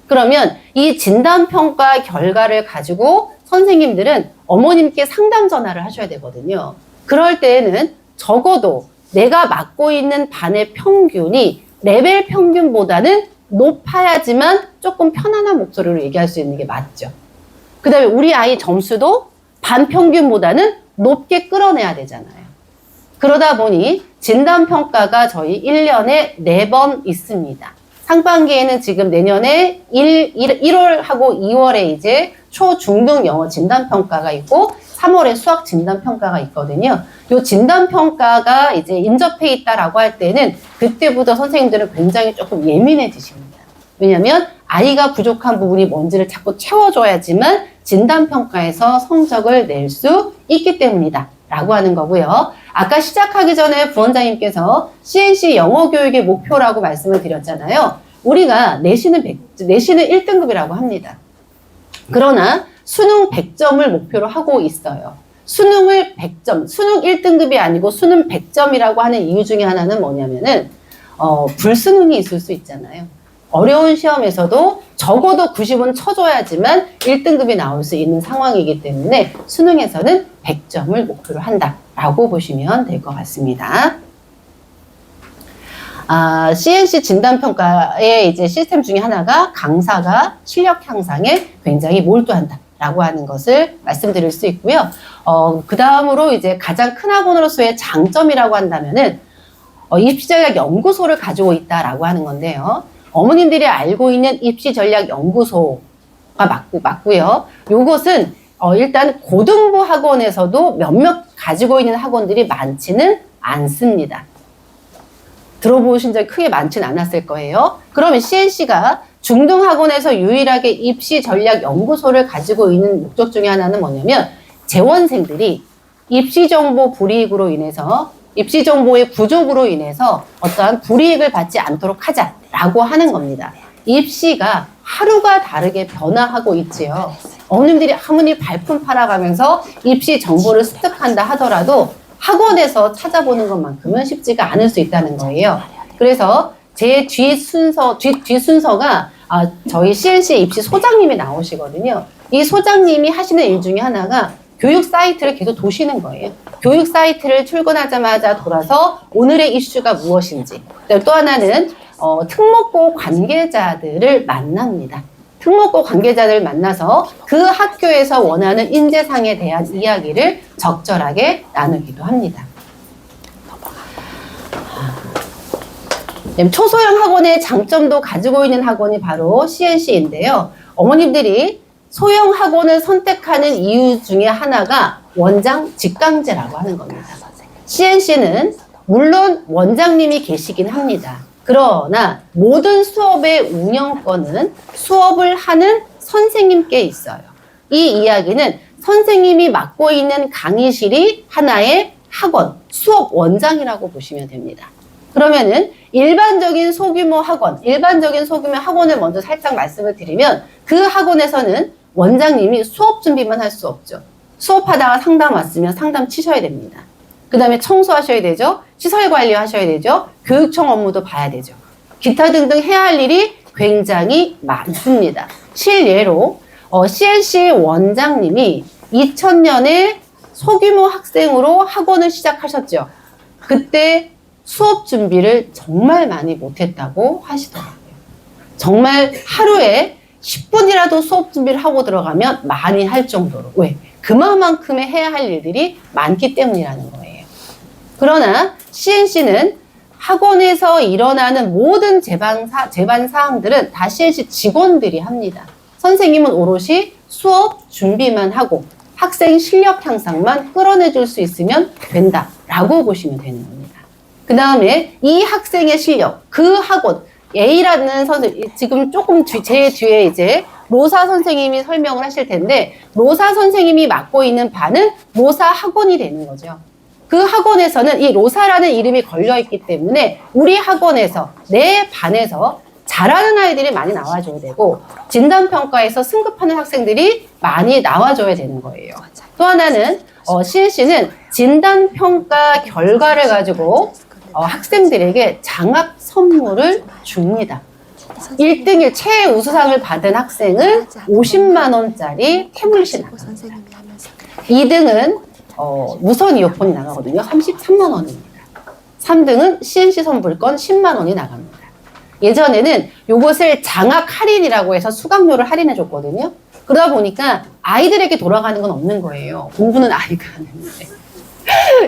그러면 이 진단평가 결과를 가지고 선생님들은 어머님께 상담 전화를 하셔야 되거든요. 그럴 때에는 적어도 내가 맡고 있는 반의 평균이 레벨 평균보다는 높아야지만 조금 편안한 목소리로 얘기할 수 있는 게 맞죠. 그 다음에 우리 아이 점수도 반 평균보다는 높게 끌어내야 되잖아요. 그러다 보니 진단평가가 저희 1년에 4번 있습니다. 상반기에는 지금 내년에 1월하고 2월에 이제 초중등 영어 진단평가가 있고 3월에 수학 진단평가가 있거든요. 이 진단평가가 이제 인접해 있다라고 할 때는 그때부터 선생님들은 굉장히 조금 예민해지십니다. 왜냐하면 아이가 부족한 부분이 뭔지를 자꾸 채워줘야지만 진단평가에서 성적을 낼 수 있기 때문이다 라고 하는 거고요. 아까 시작하기 전에 부원장님께서 CNC 영어 교육의 목표라고 말씀을 드렸잖아요. 우리가 내신은 1등급이라고 합니다. 그러나 수능 100점을 목표로 하고 있어요. 수능을 100점, 수능 1등급이 아니고 수능 100점이라고 하는 이유 중에 하나는 뭐냐면은 불수능이 있을 수 있잖아요. 어려운 시험에서도 적어도 90은 쳐줘야지만 1등급이 나올 수 있는 상황이기 때문에 수능에서는 100점을 목표로 한다라고 보시면 될 것 같습니다. CNC 진단평가의 이제 시스템 중에 하나가 강사가 실력 향상에 굉장히 몰두한다라고 하는 것을 말씀드릴 수 있고요. 그 다음으로 이제 가장 큰 학원으로서의 장점이라고 한다면은 입시전략 연구소를 가지고 있다라고 하는 건데요. 어머님들이 알고 있는 입시전략연구소가 맞고요. 요것은 일단 고등부 학원에서도 몇몇 가지고 있는 학원들이 많지는 않습니다. 들어보신 적이 크게 많지는 않았을 거예요. 그러면 CNC가 중등학원에서 유일하게 입시전략연구소를 가지고 있는 목적 중에 하나는 뭐냐면 재원생들이 입시정보 불이익으로 인해서 입시정보의 부족으로 인해서 어떠한 불이익을 받지 않도록 하자라고 하는 겁니다. 입시가 하루가 다르게 변화하고 있지요. 어머님들이 아무리 발품 팔아가면서 입시 정보를 습득한다 하더라도 학원에서 찾아보는 것만큼은 쉽지가 않을 수 있다는 거예요. 그래서 제 뒤 순서가 저희 CNC 입시 소장님이 나오시거든요. 이 소장님이 하시는 일 중에 하나가 교육 사이트를 계속 도시는 거예요. 교육 사이트를 출근하자마자 돌아서 오늘의 이슈가 무엇인지. 또 하나는 특목고 관계자들을 만납니다. 특목고 관계자들을 만나서 그 학교에서 원하는 인재상에 대한 이야기를 적절하게 나누기도 합니다. 초소형 학원의 장점도 가지고 있는 학원이 바로 CNC인데요. 어머님들이 소형 학원을 선택하는 이유 중에 하나가 원장 직강제라고 하는 겁니다. CNC는 물론 원장님이 계시긴 합니다. 그러나 모든 수업의 운영권은 수업을 하는 선생님께 있어요. 이 이야기는 선생님이 맡고 있는 강의실이 하나의 학원, 수업 원장이라고 보시면 됩니다. 그러면은 일반적인 소규모 학원을 먼저 살짝 말씀을 드리면 그 학원에서는 원장님이 수업 준비만 할 수 없죠. 수업하다가 상담 왔으면 상담 치셔야 됩니다. 그 다음에 청소하셔야 되죠. 시설 관리하셔야 되죠. 교육청 업무도 봐야 되죠. 기타 등등 해야 할 일이 굉장히 많습니다. 실예로 CNC 원장님이 2000년에 소규모 학생으로 학원을 시작하셨죠. 그때 수업 준비를 정말 많이 못했다고 하시더라고요. 정말 하루에 10분이라도 수업 준비를 하고 들어가면 많이 할 정도로. 왜? 그만큼의 해야 할 일들이 많기 때문이라는 거예요. 그러나 CNC는 학원에서 일어나는 모든 제반 사항들은 다 CNC 직원들이 합니다. 선생님은 오롯이 수업 준비만 하고 학생 실력 향상만 끌어내줄 수 있으면 된다라고 보시면 되는 겁니다. 그 다음에 이 학생의 실력, 그 학원, A라는 선생님, 지금 조금 제 뒤에 이제 로사 선생님이 설명을 하실 텐데, 로사 선생님이 맡고 있는 반은 로사 학원이 되는 거죠. 그 학원에서는 이 로사라는 이름이 걸려있기 때문에 우리 학원에서, 내 반에서 잘하는 아이들이 많이 나와줘야 되고 진단평가에서 승급하는 학생들이 많이 나와줘야 되는 거예요. 또 하나는 CNC는 진단평가 결과를 가지고 학생들에게 장학 선물을 줍니다. 1등일 최우수상을 받은 학생은 50만 원짜리 태블릿이 나갑니다. 2등은 무선 이어폰이 나가거든요. 33만 원입니다. 3등은 CNC 선불권 10만 원이 나갑니다. 예전에는 요것을 장학 할인이라고 해서 수강료를 할인해 줬거든요. 그러다 보니까 아이들에게 돌아가는 건 없는 거예요. 공부는 아이가 하는데.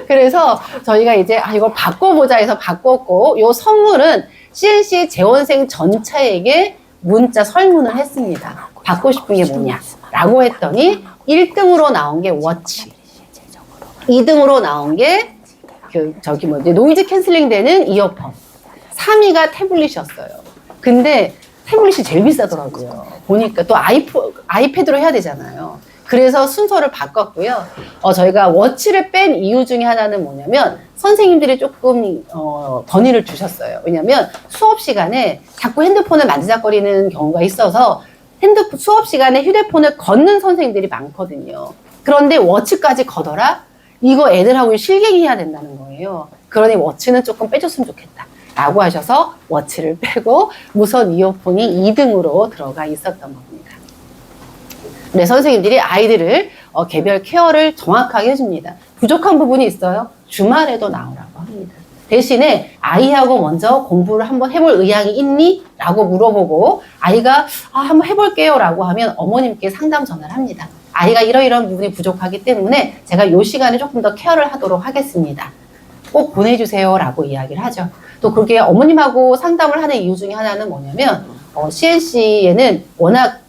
그래서 저희가 이제 이걸 바꿔보자 해서 바꿨고, 요 선물은 CNC 재원생 전체에게 문자 설문을 했습니다. 받고 싶은 게 뭐냐라고 했더니 1등으로 나온 게 워치, 2등으로 나온 게 노이즈 캔슬링 되는 이어폰, 3위가 태블릿이었어요. 근데 태블릿이 제일 비싸더라고요. 보니까 또 아이패드로 해야 되잖아요. 그래서 순서를 바꿨고요. 저희가 워치를 뺀 이유 중에 하나는 뭐냐면 선생님들이 조금 건의를 주셨어요. 왜냐면 수업 시간에 자꾸 핸드폰을 만지작거리는 경우가 있어서 수업 시간에 휴대폰을 걷는 선생님들이 많거든요. 그런데 워치까지 걷어라? 이거 애들하고 실갱이 해야 된다는 거예요. 그러니 워치는 조금 빼줬으면 좋겠다 라고 하셔서 워치를 빼고 무선 이어폰이 2등으로 들어가 있었던 겁니다. 네, 선생님들이 아이들을 개별 케어를 정확하게 해줍니다. 부족한 부분이 있어요? 주말에도 나오라고 합니다. 대신에 아이하고 먼저 공부를 한번 해볼 의향이 있니? 라고 물어보고 아이가 한번 해볼게요 라고 하면 어머님께 상담 전화를 합니다. 아이가 이러이러한 부분이 부족하기 때문에 제가 이 시간에 조금 더 케어를 하도록 하겠습니다. 꼭 보내주세요 라고 이야기를 하죠. 또 그게 어머님하고 상담을 하는 이유 중에 하나는 뭐냐면 CNC에는 워낙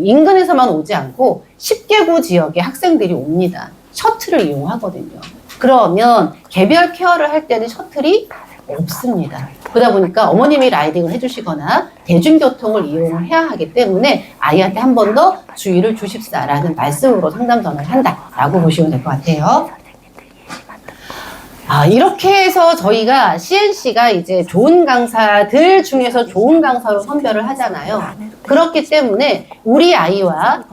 인근에서만 오지 않고 10개구 지역의 학생들이 옵니다. 셔틀을 이용하거든요. 그러면 개별 케어를 할 때는 셔틀이 없습니다. 그러다 보니까 어머님이 라이딩을 해주시거나 대중교통을 이용을 해야 하기 때문에 아이한테 한 번 더 주의를 주십사라는 말씀으로 상담 전화를 한다라고 보시면 될 것 같아요. 이렇게 해서 저희가 CNC가 이제 좋은 강사들 중에서 좋은 강사로 선별을 하잖아요. 그렇기 때문에 우리 아이와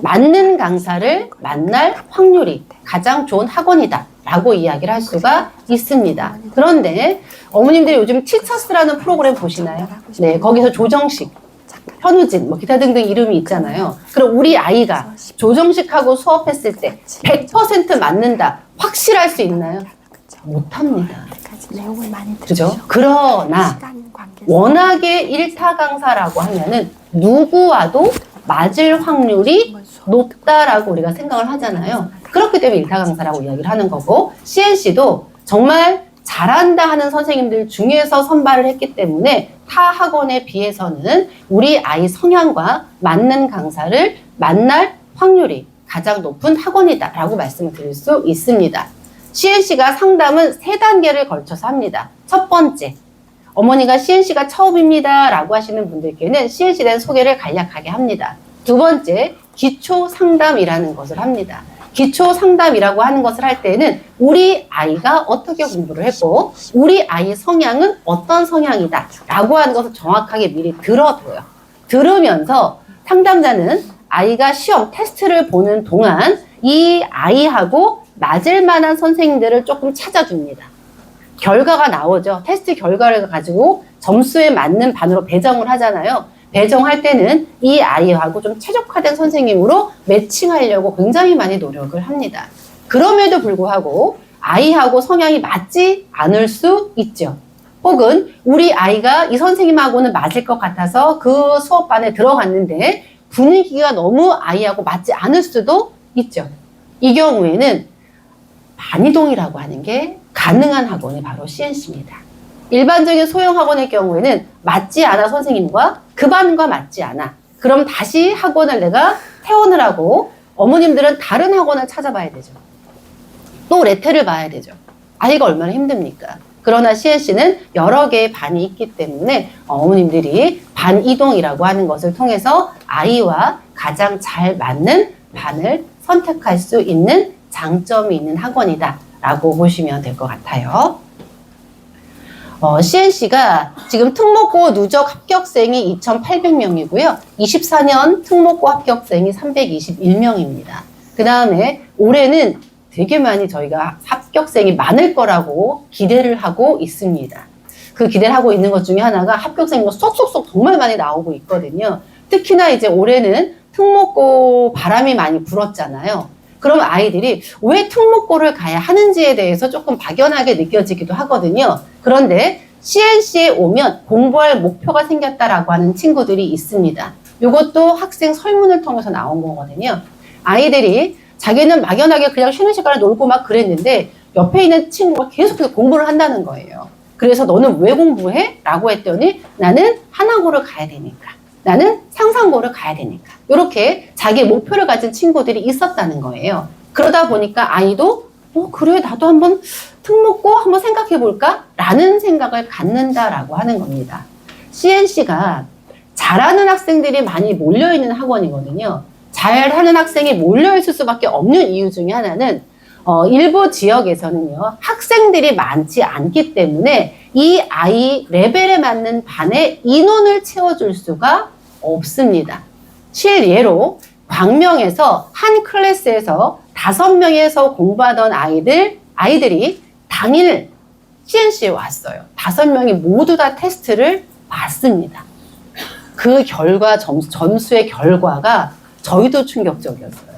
맞는 강사를 만날 확률이 가장 좋은 학원이다 라고 이야기를 할 수가 있습니다. 그런데 어머님들이 요즘 티처스라는 프로그램 보시나요? 네, 거기서 조정식, 현우진, 기타 등등 이름이 있잖아요. 그럼 우리 아이가 조정식하고 수업했을 때 100% 맞는다, 확실할 수 있나요? 못합니다. 그죠? 그러나 워낙에 일타 강사라고 하면은 누구와도 맞을 확률이 높다라고 우리가 생각을 하잖아요. 그렇기 때문에 일타 강사라고 이야기를 하는 거고, CNC도 정말 잘한다 하는 선생님들 중에서 선발을 했기 때문에 타 학원에 비해서는 우리 아이 성향과 맞는 강사를 만날 확률이 가장 높은 학원이다라고 말씀을 드릴 수 있습니다. CNC가 상담은 3단계를 걸쳐서 합니다. 첫 번째, 어머니가 CNC가 처음입니다 라고 하시는 분들께는 CNC에 대한 소개를 간략하게 합니다. 두 번째, 기초 상담이라는 것을 합니다. 기초 상담이라고 하는 것을 할 때는 우리 아이가 어떻게 공부를 했고 우리 아이의 성향은 어떤 성향이다 라고 하는 것을 정확하게 미리 들어둬요. 들으면서 상담자는 아이가 시험 테스트를 보는 동안 이 아이하고 맞을 만한 선생님들을 조금 찾아줍니다. 결과가 나오죠. 테스트 결과를 가지고 점수에 맞는 반으로 배정을 하잖아요. 배정할 때는 이 아이하고 좀 최적화된 선생님으로 매칭하려고 굉장히 많이 노력을 합니다. 그럼에도 불구하고 아이하고 성향이 맞지 않을 수 있죠. 혹은 우리 아이가 이 선생님하고는 맞을 것 같아서 그 수업반에 들어갔는데 분위기가 너무 아이하고 맞지 않을 수도 있죠. 이 경우에는 반이동이라고 하는 게 가능한 학원이 바로 CNC입니다. 일반적인 소형 학원의 경우에는 맞지 않아 선생님과 그 반과 맞지 않아. 그럼 다시 학원을 내가 퇴원을 하고 어머님들은 다른 학원을 찾아봐야 되죠. 또 레테를 봐야 되죠. 아이가 얼마나 힘듭니까? 그러나 CNC는 여러 개의 반이 있기 때문에 어머님들이 반 이동이라고 하는 것을 통해서 아이와 가장 잘 맞는 반을 선택할 수 있는 장점이 있는 학원이다 라고 보시면 될 것 같아요. CNC가 지금 특목고 누적 합격생이 2,800명이고요. 24년 특목고 합격생이 321명입니다. 그 다음에 올해는 되게 많이 저희가 합격생이 많을 거라고 기대를 하고 있습니다. 그 기대를 하고 있는 것 중에 하나가 합격생이 쏙쏙쏙 정말 많이 나오고 있거든요. 특히나 이제 올해는 특목고 바람이 많이 불었잖아요. 그럼 아이들이 왜 특목고를 가야 하는지에 대해서 조금 막연하게 느껴지기도 하거든요. 그런데 CNC에 오면 공부할 목표가 생겼다라고 하는 친구들이 있습니다. 이것도 학생 설문을 통해서 나온 거거든요. 아이들이 자기는 막연하게 그냥 쉬는 시간에 놀고 막 그랬는데 옆에 있는 친구가 계속해서 공부를 한다는 거예요. 그래서 너는 왜 공부해? 라고 했더니 나는 하나고를 가야 되니까. 나는 상상고를 가야 되니까. 이렇게 자기 목표를 가진 친구들이 있었다는 거예요. 그러다 보니까 아이도 그래 나도 한번 특목고 한번 생각해 볼까? 라는 생각을 갖는다라고 하는 겁니다. CNC가 잘하는 학생들이 많이 몰려있는 학원이거든요. 잘하는 학생이 몰려있을 수밖에 없는 이유 중에 하나는 일부 지역에서는요, 학생들이 많지 않기 때문에 이 아이 레벨에 맞는 반의 인원을 채워줄 수가 없습니다. 실예로 광명에서 한 클래스에서 5명에서 공부하던 아이들이 당일 CNC에 왔어요. 5명이 모두 다 테스트를 봤습니다. 그 결과 점수의 결과가 저희도 충격적이었어요.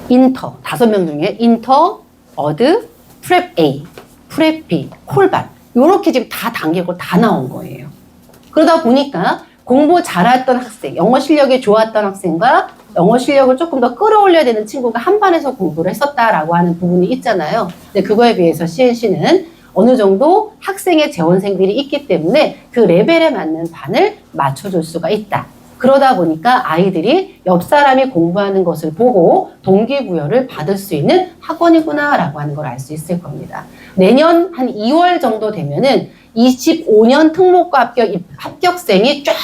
인터, 5명 중에 인터, 어드, 프랩 A, 프랩 B, 콜반 요렇게 지금 다 단계고 다 나온 거예요. 그러다 보니까 공부 잘했던 학생, 영어 실력이 좋았던 학생과 영어 실력을 조금 더 끌어올려야 되는 친구가 한 반에서 공부를 했었다라고 하는 부분이 있잖아요. 근데 그거에 비해서 CNC는 어느 정도 학생의 재원생들이 있기 때문에 그 레벨에 맞는 반을 맞춰줄 수가 있다. 그러다 보니까 아이들이 옆 사람이 공부하는 것을 보고 동기부여를 받을 수 있는 학원이구나라고 하는 걸 알 수 있을 겁니다. 내년 한 2월 정도 되면은 25년 특목고 합격생이 쫙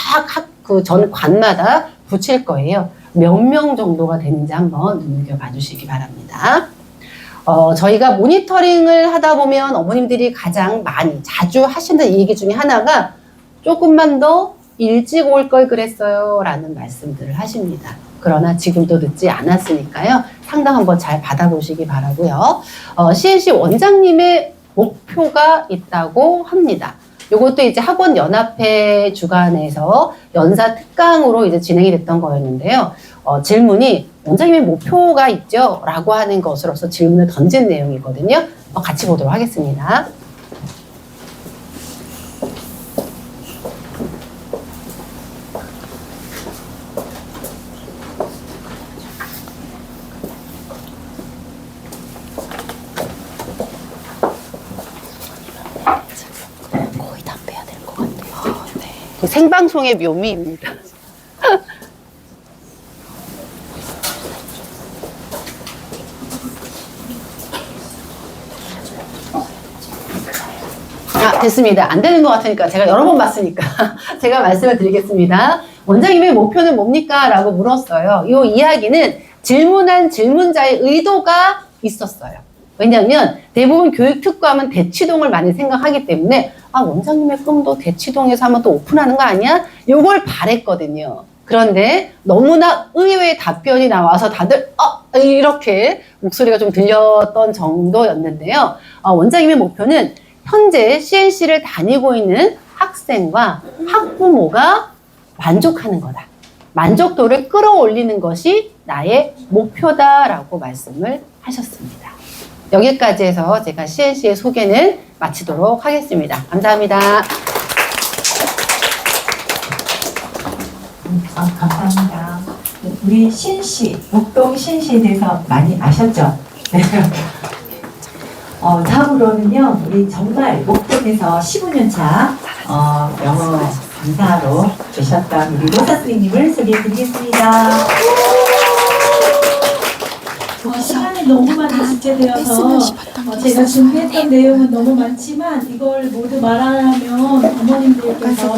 그 전 관마다 붙일 거예요. 몇 명 정도가 되는지 한번 눈여겨봐 주시기 바랍니다. 저희가 모니터링을 하다 보면 어머님들이 가장 많이 자주 하시는 얘기 중에 하나가 조금만 더 일찍 올 걸 그랬어요 라는 말씀들을 하십니다. 그러나 지금도 늦지 않았으니까요. 상담 한번 잘 받아보시기 바라고요. CNC 원장님의 목표가 있다고 합니다. 이것도 이제 학원연합회 주관에서 연사 특강으로 이제 진행이 됐던 거였는데요. 질문이 원장님의 목표가 있죠? 라고 하는 것으로서 질문을 던진 내용이거든요. 같이 보도록 하겠습니다. 거의 다 빼야 될 것 같아요. 네. 그 생방송의 묘미입니다. 됐습니다. 안 되는 것 같으니까 제가 여러 번 봤으니까 제가 말씀을 드리겠습니다. 원장님의 목표는 뭡니까? 라고 물었어요. 이 이야기는 질문한 질문자의 의도가 있었어요. 왜냐하면 대부분 교육특구하면 대치동을 많이 생각하기 때문에 원장님의 꿈도 대치동에서 한번 또 오픈하는 거 아니야? 요걸 바랬거든요. 그런데 너무나 의외의 답변이 나와서 다들 이렇게 목소리가 좀 들렸던 정도였는데요. 원장님의 목표는 현재 CNC를 다니고 있는 학생과 학부모가 만족하는 거다. 만족도를 끌어올리는 것이 나의 목표다라고 말씀을 하셨습니다. 여기까지 해서 제가 CNC의 소개는 마치도록 하겠습니다. 감사합니다. 감사합니다. 우리 CNC, 목동 CNC에 대해서 많이 아셨죠? 네. 다음으로는요, 우리 정말 목동에서 15년차 영어 강사로 계셨던 우리 로사 선생님을 소개해 드리겠습니다. 시간이 너무 많이 지체되어서 제가 준비했던 내용은 너무 많지만 이걸 모두 말하면 어머님들께서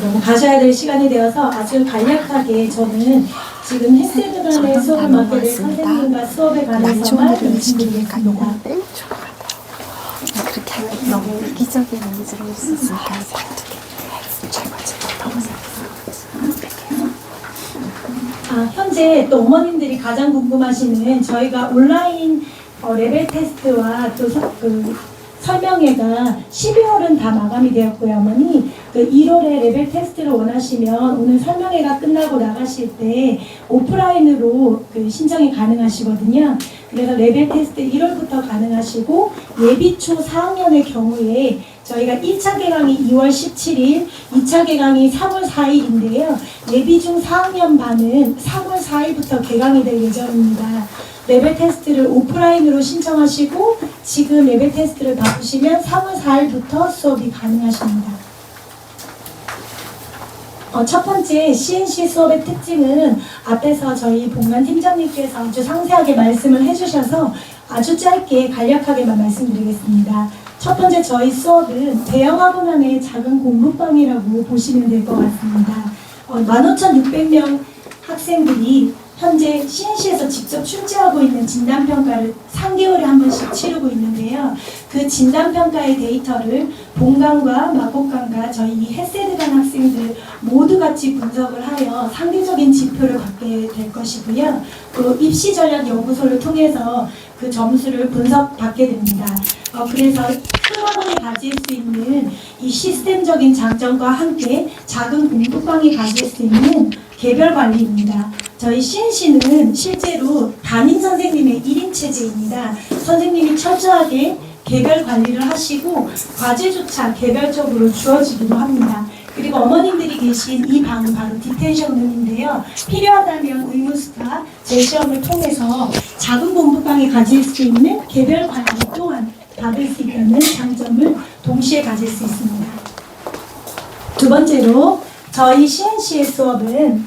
너무 가셔야 될 시간이 되어서 아주 간략하게 저는 지금 헬스드런의 수업을 맡게 될 선생님과 수업에 관해서만 말씀드리겠습니다. 그렇게 하면 너무 이기적인 이미지로 올 수 있으니까. 현재 또 어머님들이 가장 궁금하시는 저희가 온라인 레벨 테스트와 또 설명회가 12월은 다 마감이 되었고요. 어머니 1월에 레벨 테스트를 원하시면 오늘 설명회가 끝나고 나가실 때 오프라인으로 신청이 가능하시거든요. 그래서 레벨 테스트 1월부터 가능하시고 예비초 4학년의 경우에 저희가 1차 개강이 2월 17일, 2차 개강이 3월 4일인데요. 예비중 4학년 반은 3월 4일부터 개강이 될 예정입니다. 레벨 테스트를 오프라인으로 신청하시고 지금 레벨 테스트를 받으시면 3월 4일부터 수업이 가능하십니다. 첫 번째 CNC 수업의 특징은 앞에서 저희 본관 팀장님께서 아주 상세하게 말씀을 해주셔서 아주 짧게 간략하게만 말씀드리겠습니다. 첫 번째 저희 수업은 대형 학원 안의 작은 공부방이라고 보시면 될 것 같습니다. 15,600명 학생들이 현재 CNC에서 직접 출제하고 있는 진단평가를 3개월에 한 번씩 치르고 있는데요. 그 진단평가의 데이터를 본관과 마곡관과 저희 이 햇세드관 학생들 모두 같이 분석을 하여 상대적인 지표를 받게 될 것이고요. 또 입시전략연구소를 통해서 그 점수를 분석받게 됩니다. 그래서 큰 학원이 가질 수 있는 이 시스템적인 장점과 함께 작은 공부방이 가질 수 있는 개별 관리입니다. 저희 CNC는 실제로 담임 선생님의 1인 체제입니다. 선생님이 철저하게 개별 관리를 하시고 과제조차 개별적으로 주어지기도 합니다. 그리고 어머님들이 계신 이 방은 바로 디텐션룸인데요. 필요하다면 의무스타 재시험을 통해서 작은 공부방이 가질 수 있는 개별 관리 또한 받을 수 있다는 장점을 동시에 가질 수 있습니다. 두 번째로 저희 CNC의 수업은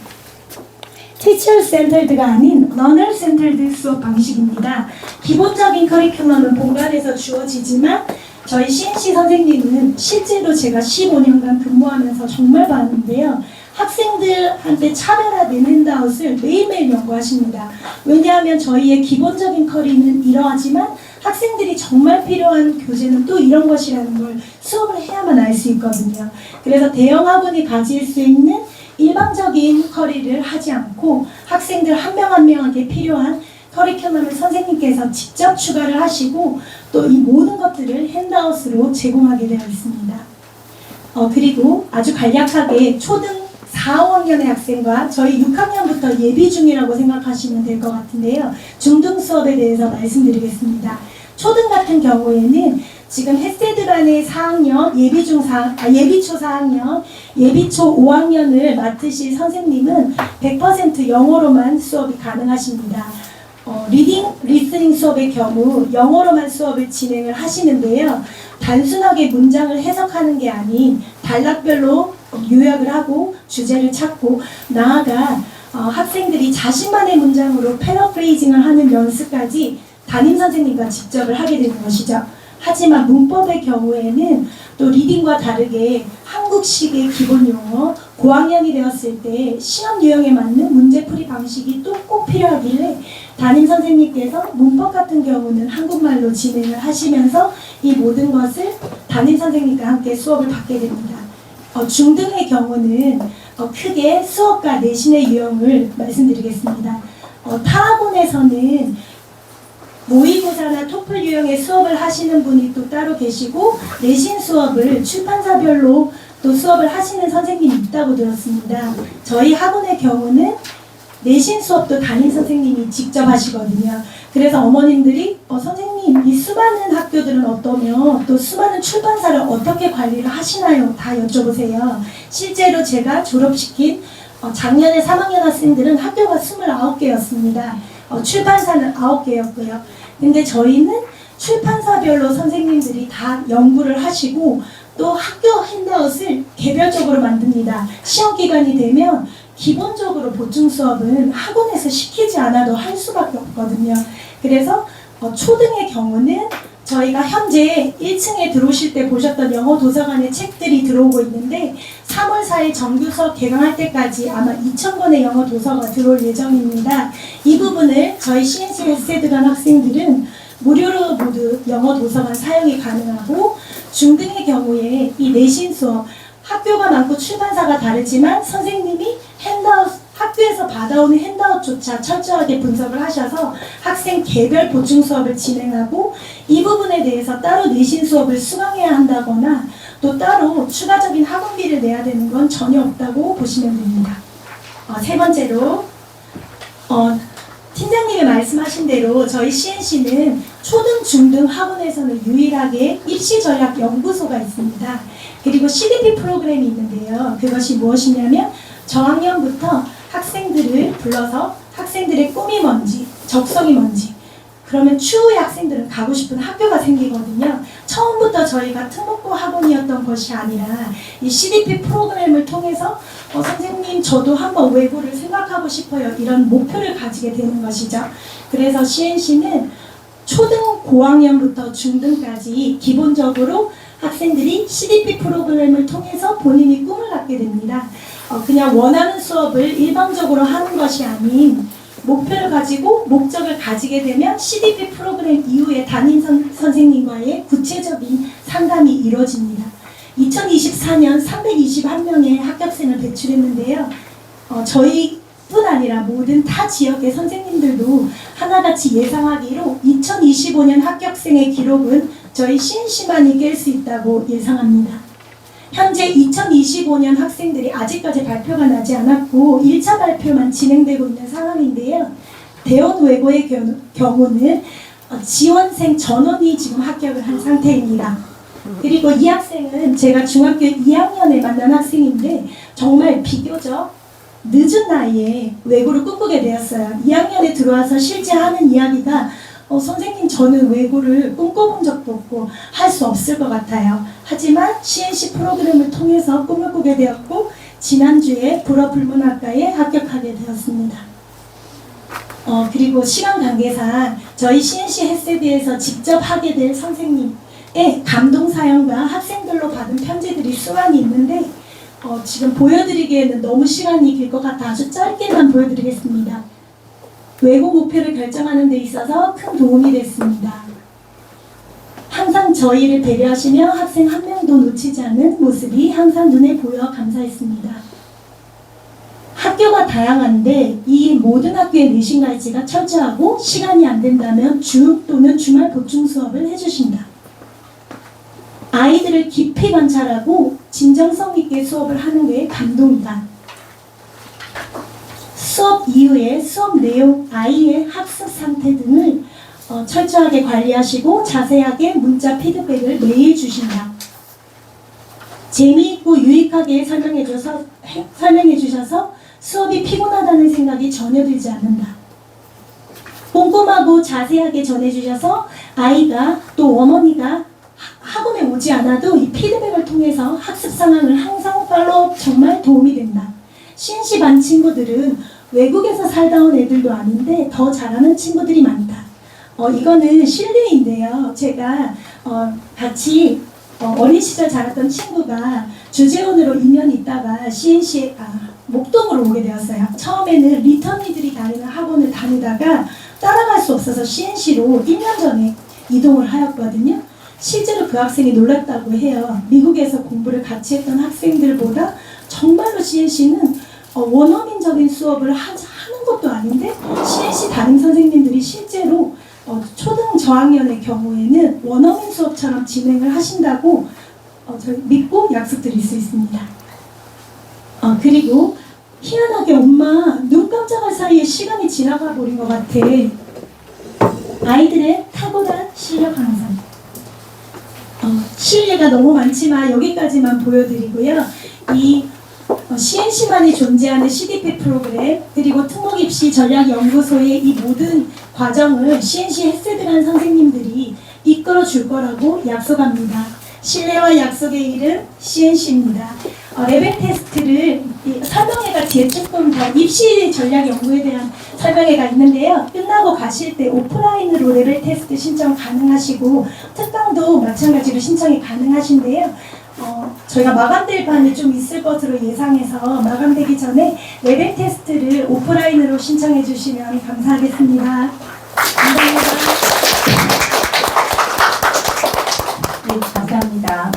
Teacher Centered가 아닌 Learner Centered 수업 방식입니다. 기본적인 커리큘럼은 본관에서 주어지지만 저희 CNC 선생님은 실제로 제가 15년간 근무하면서 정말 봤는데요. 학생들한테 차별화된 핸드아웃을 매일매일 연구하십니다. 왜냐하면 저희의 기본적인 커리는 이러하지만 학생들이 정말 필요한 교재는 또 이런 것이라는 걸 수업을 해야만 알 수 있거든요. 그래서 대형 학원이 가질 수 있는 일방적인 커리를 하지 않고 학생들 한 명 한 명에게 필요한 커리큘럼을 선생님께서 직접 추가를 하시고 또 이 모든 것들을 핸드아웃으로 제공하게 되어 있습니다. 그리고 아주 간략하게 초등 4, 5학년의 학생과 저희 6학년부터 예비 중이라고 생각하시면 될 것 같은데요. 중등 수업에 대해서 말씀드리겠습니다. 초등 같은 경우에는 지금 햇세드반의 4학년, 예비초 4학년, 예비초 5학년을 맡으실 선생님은 100% 영어로만 수업이 가능하십니다. 리딩, 리스닝 수업의 경우 영어로만 수업을 진행을 하시는데요. 단순하게 문장을 해석하는 게 아닌 단락별로 요약을 하고 주제를 찾고 나아가 학생들이 자신만의 문장으로 패러프레이징을 하는 연습까지 담임선생님과 직접을 하게 되는 것이죠. 하지만 문법의 경우에는 또 리딩과 다르게 한국식의 기본 용어, 고학년이 되었을 때 시험 유형에 맞는 문제풀이 방식이 또 꼭 필요하길래 담임선생님께서 문법 같은 경우는 한국말로 진행을 하시면서 이 모든 것을 담임선생님과 함께 수업을 받게 됩니다. 중등의 경우는 크게 수업과 내신의 유형을 말씀드리겠습니다. 타학원에서는 모의고사나 토플 유형의 수업을 하시는 분이 또 따로 계시고 내신 수업을 출판사별로 또 수업을 하시는 선생님이 있다고 들었습니다. 저희 학원의 경우는 내신 수업도 담임 선생님이 직접 하시거든요. 그래서 어머님들이 선생님 이 수많은 학교들은 어떠며 또 수많은 출판사를 어떻게 관리를 하시나요? 다 여쭤보세요. 실제로 제가 졸업시킨 작년에 3학년 학생들은 학교가 29개였습니다. 출판사는 9개였고요. 근데 저희는 출판사별로 선생님들이 다 연구를 하시고 또 학교 핸드아웃을 개별적으로 만듭니다. 시험 기간이 되면 기본적으로 보충 수업은 학원에서 시키지 않아도 할 수밖에 없거든요. 그래서 초등의 경우는 저희가 현재 1층에 들어오실 때 보셨던 영어 도서관의 책들이 들어오고 있는데 3월 4일 정규 수업 개강할 때까지 아마 2,000권의 영어 도서가 들어올 예정입니다. 이 부분을 저희 CNC 햇세드관 학생들은 무료로 모두 영어 도서관 사용이 가능하고 중등의 경우에 이 내신 수업, 학교가 많고 출판사가 다르지만 선생님이 핸드아웃, 학교에서 받아오는 핸드아웃조차 철저하게 분석을 하셔서 학생 개별 보충 수업을 진행하고 이 부분에 대해서 따로 내신 수업을 수강해야 한다거나 또 따로 추가적인 학원비를 내야 되는 건 전혀 없다고 보시면 됩니다. 세 번째로 팀장님이 말씀하신 대로 저희 CNC는 초등, 중등 학원에서는 유일하게 입시 전략 연구소가 있습니다. 그리고 CDP 프로그램이 있는데요. 그것이 무엇이냐면 저학년부터 학생들을 불러서 학생들의 꿈이 뭔지, 적성이 뭔지, 그러면 추후에 학생들은 가고 싶은 학교가 생기거든요. 처음부터 저희가 특목고 학원이었던 것이 아니라 이 CDP 프로그램을 통해서 선생님 저도 한번 외고를 생각하고 싶어요. 이런 목표를 가지게 되는 것이죠. 그래서 CNC는 초등 고학년부터 중등까지 기본적으로 학생들이 CDP 프로그램을 통해서 본인이 꿈을 갖게 됩니다. 그냥 원하는 수업을 일방적으로 하는 것이 아닌 목표를 가지고 목적을 가지게 되면 CDP 프로그램 이후에 담임 선생님과의 구체적인 상담이 이루어집니다. 2024년 321명의 합격생을 배출했는데요. 저희뿐 아니라 모든 타 지역의 선생님들도 하나같이 예상하기로 2025년 합격생의 기록은 저희 CNC만이 깰 수 있다고 예상합니다. 현재 2025년 학생들이 아직까지 발표가 나지 않았고 1차 발표만 진행되고 있는 상황인데요. 대원 외고의 경우는 지원생 전원이 지금 합격을 한 상태입니다. 그리고 이 학생은 제가 중학교 2학년에 만난 학생인데 정말 비교적 늦은 나이에 외고를 꿈꾸게 되었어요. 2학년에 들어와서 실제 하는 이야기가 선생님 저는 외고를 꿈꿔본 적도 없고 할 수 없을 것 같아요. 하지만 CNC 프로그램을 통해서 꿈을 꾸게 되었고 지난주에 불어불문학과에 합격하게 되었습니다. 그리고 시간 관계상 저희 CNC 햇세비에서 직접 하게 될 선생님의 감동 사연과 학생들로 받은 편지들이 수많이 있는데 지금 보여드리기에는 너무 시간이 길 것 같아 아주 짧게만 보여드리겠습니다. 외고 목표를 결정하는 데 있어서 큰 도움이 됐습니다. 항상 저희를 배려하시며 학생 한 명도 놓치지 않는 모습이 항상 눈에 보여 감사했습니다. 학교가 다양한데 이 모든 학교의 내신 갈지가 철저하고 시간이 안 된다면 주 또는 주말 보충 수업을 해주신다. 아이들을 깊이 관찰하고 진정성 있게 수업을 하는 게 감동이다. 수업 이후에 수업 내용, 아이의 학습 상태 등을 철저하게 관리하시고 자세하게 문자 피드백을 매일 주신다. 재미있고 유익하게 설명해 주셔서 수업이 피곤하다는 생각이 전혀 들지 않는다. 꼼꼼하고 자세하게 전해주셔서 아이가 또 어머니가 학원에 오지 않아도 이 피드백을 통해서 학습 상황을 항상 팔로우업 정말 도움이 된다. CNC 반 친구들은 외국에서 살다 온 애들도 아닌데 더 잘하는 친구들이 많다. 이거는 실례인데요. 제가 같이 어린 시절 자랐던 친구가 주재원으로 2년 있다가 CNC 목동으로 오게 되었어요. 처음에는 리터니들이 다니는 학원을 다니다가 따라갈 수 없어서 CNC로 1년 전에 이동을 하였거든요. 실제로 그 학생이 놀랐다고 해요. 미국에서 공부를 같이 했던 학생들보다 정말로 CNC는 원어민적인 수업을 하는 것도 아닌데 CNC 담임 선생님들이 실제로 초등 저학년의 경우에는 원어민 수업처럼 진행을 하신다고 저희 믿고 약속드릴 수 있습니다. 그리고 희한하게 엄마 눈 깜짝할 사이에 시간이 지나가 버린 것 같아. 아이들의 탁월한 실력 향상. 실례가 너무 많지만 여기까지만 보여드리고요. 이 CNC만이 존재하는 CDP 프로그램 그리고 특목입시 전략연구소의 이 모든 과정을 CNC 햇세드라는 선생님들이 이끌어 줄 거라고 약속합니다. 신뢰와 약속의 이름 CNC입니다. 레벨 테스트를 설명회가 뒤에 조금 더 입시 전략 연구에 대한 설명회가 있는데요. 끝나고 가실 때 오프라인으로 레벨 테스트 신청 가능하시고 특강도 마찬가지로 신청이 가능하신데요. 저희가 마감될 반이 좀 있을 것으로 예상해서 마감되기 전에 레벨 테스트를 오프라인으로 신청해 주시면 감사하겠습니다. 감사합니다. 네, 감사합니다.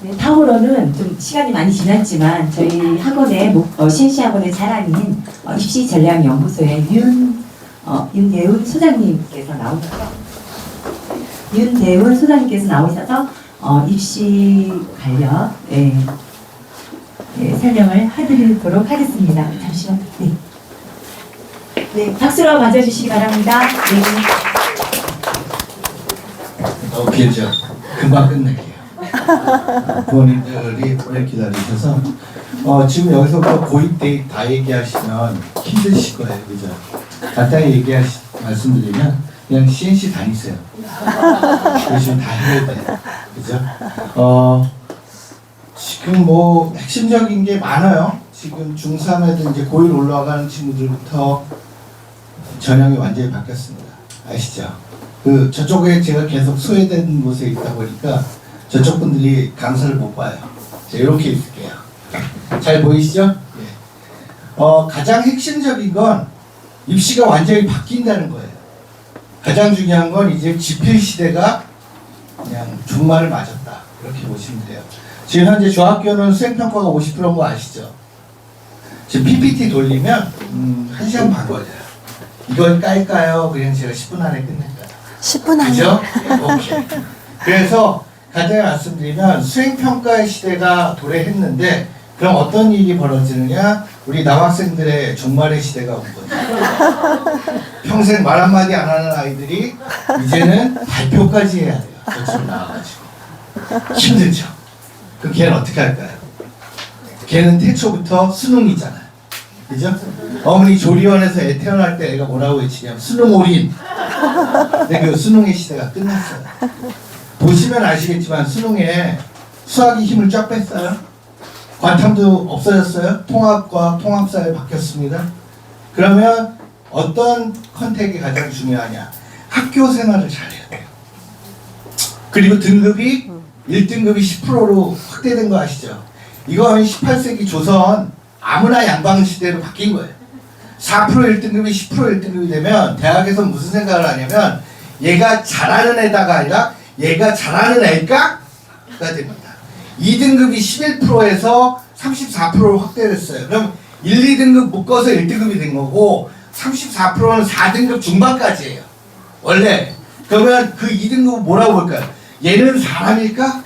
네, 다음으로는 좀 시간이 많이 지났지만 저희 학원의 CNC 학원의 자랑인 입시 전략 연구소의 윤대훈 소장님께서 나오셔서 입시 관련 설명을 해드리도록 하겠습니다. 잠시만. 네, 박수로 맞아주시기 바랍니다. 네. 너무 길죠? 금방 끝낼게요. 부모님들이 오래 기다리셔서 지금 여기서부터 고입 다 얘기하시면 힘드실 거예요. 그죠? 간단히 말씀드리면 그냥 CNC 다니세요. 열심히 다 해야 돼요. 그죠? 지금 뭐 핵심적인 게 많아요. 지금 중3에도 이제 고1 올라가는 친구들부터 전형이 완전히 바뀌었습니다. 아시죠? 저쪽에 제가 계속 소외된 곳에 있다 보니까 저쪽 분들이 강사를 못 봐요. 자, 이렇게 있을게요. 잘 보이시죠? 예. 가장 핵심적인 건 입시가 완전히 바뀐다는 거예요. 가장 중요한 건 이제 지필 시대가 그냥 종말을 맞았다. 이렇게 보시면 돼요. 지금 현재 중학교는 수행평가가 50%인 거 아시죠? 지금 PPT 돌리면 1시간 반 걸려요. 이걸 깔까요? 그냥 제가 10분 안에 끝낼까요? 10분 안에. 그죠? 오케이. 그래서 간단히 말씀드리면 수행평가의 시대가 도래했는데 그럼 어떤 일이 벌어지느냐? 우리 남학생들의 종말의 시대가 온 거죠. 평생 말 한마디 안 하는 아이들이 이제는 발표까지 해야 돼요. 저처럼 나와가지고. 힘들죠? 그럼 걔는 어떻게 할까요? 걔는 태초부터 수능이잖아요. 그죠? 어머니 조리원에서 애 태어날 때 애가 뭐라고 외치냐면 수능 올인. 근데 그 수능의 시대가 끝났어요. 보시면 아시겠지만 수능에 수학이 힘을 쫙 뺐어요. 과탐도 없어졌어요. 통합과 통합사에 바뀌었습니다. 그러면 어떤 컨택이 가장 중요하냐? 학교 생활을 잘해야 돼요. 그리고 등급이 1등급이 10%로 확대된 거 아시죠? 이건 18세기 조선 아무나 양방시대로 바뀐 거예요. 4% 1등급이 10% 1등급이 되면 대학에서 무슨 생각을 하냐면 얘가 잘하는 애다가 아니라 얘가 잘하는 애가가 됩니다. 2등급이 11%에서 34%로 확대됐어요. 그럼 1, 2등급 묶어서 1등급이 된 거고 34%는 4등급 중반까지예요. 원래. 그러면 그 2등급은 뭐라고 볼까요? 얘는 사람일까?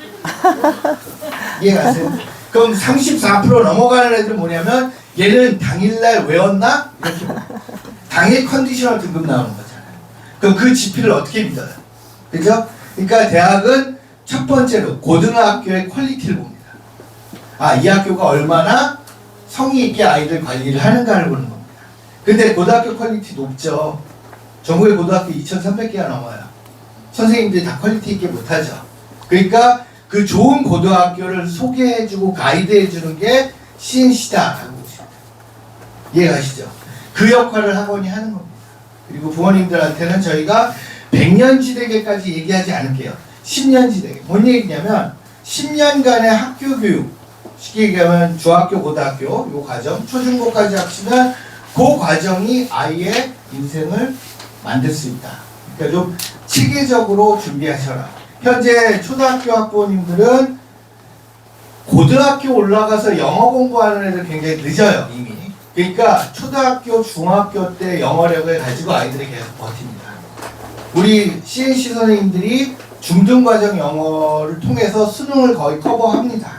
이해가세요? 그럼 34% 넘어가는 애들은 뭐냐면 얘는 당일날 외웠나? 이렇게 당일 컨디셔널 등급 나오는 거잖아요. 그럼 그 지필을 어떻게 믿어요? 그죠? 그러니까 대학은 첫 번째로 고등학교의 퀄리티를 봅니다. 이 학교가 얼마나 성의 있게 아이들 관리를 하는가를 보는 겁니다. 근데 고등학교 퀄리티 높죠. 전국의 고등학교 2,300개가 넘어요. 선생님들이 다 퀄리티 있게 못하죠. 그러니까 그 좋은 고등학교를 소개해주고 가이드해주는 게 CNC다라고 보십니다. 이해가시죠? 그 역할을 학원이 하는 겁니다. 그리고 부모님들한테는 저희가 100년지대계까지 얘기하지 않을게요. 10년지대계. 뭔 얘기냐면 10년간의 학교 교육, 쉽게 얘기하면 중학교, 고등학교 요 과정, 초중고까지 합치면 그 과정이 아이의 인생을 만들 수 있다. 그러니까 좀 체계적으로 준비하셔라. 현재 초등학교 학부모님들은 고등학교 올라가서 영어 공부하는 애들 굉장히 늦어요, 이미. 그러니까 초등학교, 중학교 때 영어력을 가지고 아이들이 계속 버팁니다. 우리 CNC 선생님들이 중등과정 영어를 통해서 수능을 거의 커버합니다.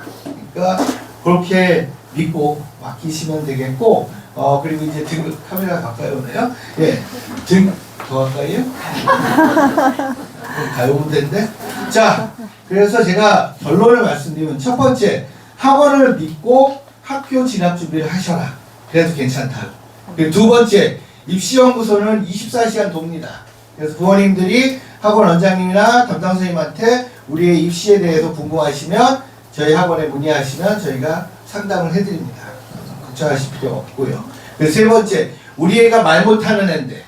그러니까 그렇게 믿고 맡기시면 되겠고, 그리고 이제 등급, 카메라 가까이 오네요. 예, 더 가까이요? 가요 무대인데? 자, 그래서 제가 결론을 말씀드리면 첫 번째, 학원을 믿고 학교 진학 준비를 하셔라. 그래도 괜찮다. 그리고 두 번째, 입시연구소는 24시간 돕니다. 그래서 부모님들이 학원 원장님이나 담당 선생님한테 우리의 입시에 대해서 궁금하시면 저희 학원에 문의하시면 저희가 상담을 해드립니다. 걱정하실 필요 없고요. 그리고 세 번째, 우리 애가 말 못하는 애인데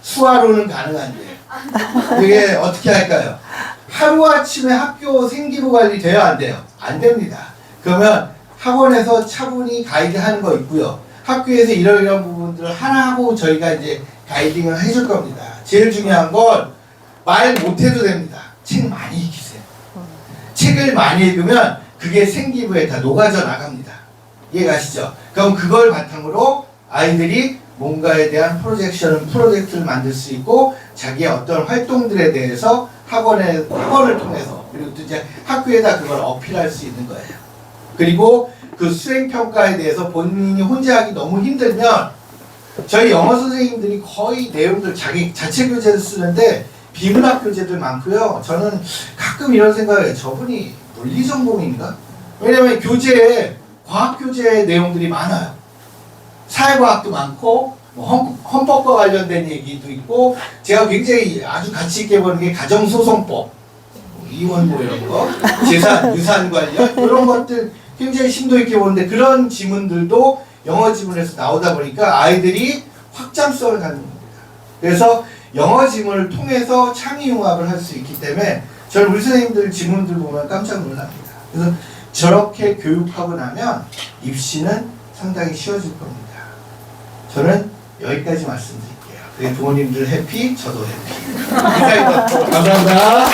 수화로는 가능한데 이게 어떻게 할까요? 하루아침에 학교 생기부 관리 돼요? 안 돼요? 안 됩니다. 그러면 학원에서 차분히 가이드하는 거 있고요. 학교에서 이러이러한 부분들을 하나 하고 저희가 이제 가이딩을 해줄 겁니다. 제일 중요한 건 말 못해도 됩니다. 책 많이 읽으세요. 책을 많이 읽으면 그 그게 생기부에 다 녹아져 나갑니다. 이해가시죠? 그럼 그걸 바탕으로 아이들이 뭔가에 대한 프로젝트를 만들 수 있고 자기의 어떤 활동들에 대해서 학원을 통해서 그리고 또 이제 학교에다 그걸 어필할 수 있는 거예요. 그리고 그 수행평가에 대해서 본인이 혼자 하기 너무 힘들면 저희 영어 선생님들이 거의 내용들 자체 교재를 쓰는데 비문학 교재들 많고요. 저는 가끔 이런 생각을 해요. 저분이 물리 전공인가? 왜냐면 교재에 과학 교재 내용들이 많아요. 사회과학도 많고 뭐 헌법과 관련된 얘기도 있고 제가 굉장히 아주 가치 있게 보는 게 가정소송법, 이혼 뭐 이런 거, 재산, 유산 관련 이런 것들 굉장히 심도 있게 보는데 그런 지문들도 영어 지문에서 나오다 보니까 아이들이 확장성을 갖는 겁니다. 그래서 영어 지문을 통해서 창의융합을 할 수 있기 때문에 저는 우리 선생님들 지문들 보면 깜짝 놀랍니다. 그래서 저렇게 교육하고 나면 입시는 상당히 쉬워질 겁니다. 저는 여기까지 말씀드릴게요. 그게 부모님들 해피, 저도 해피. 감사합니다.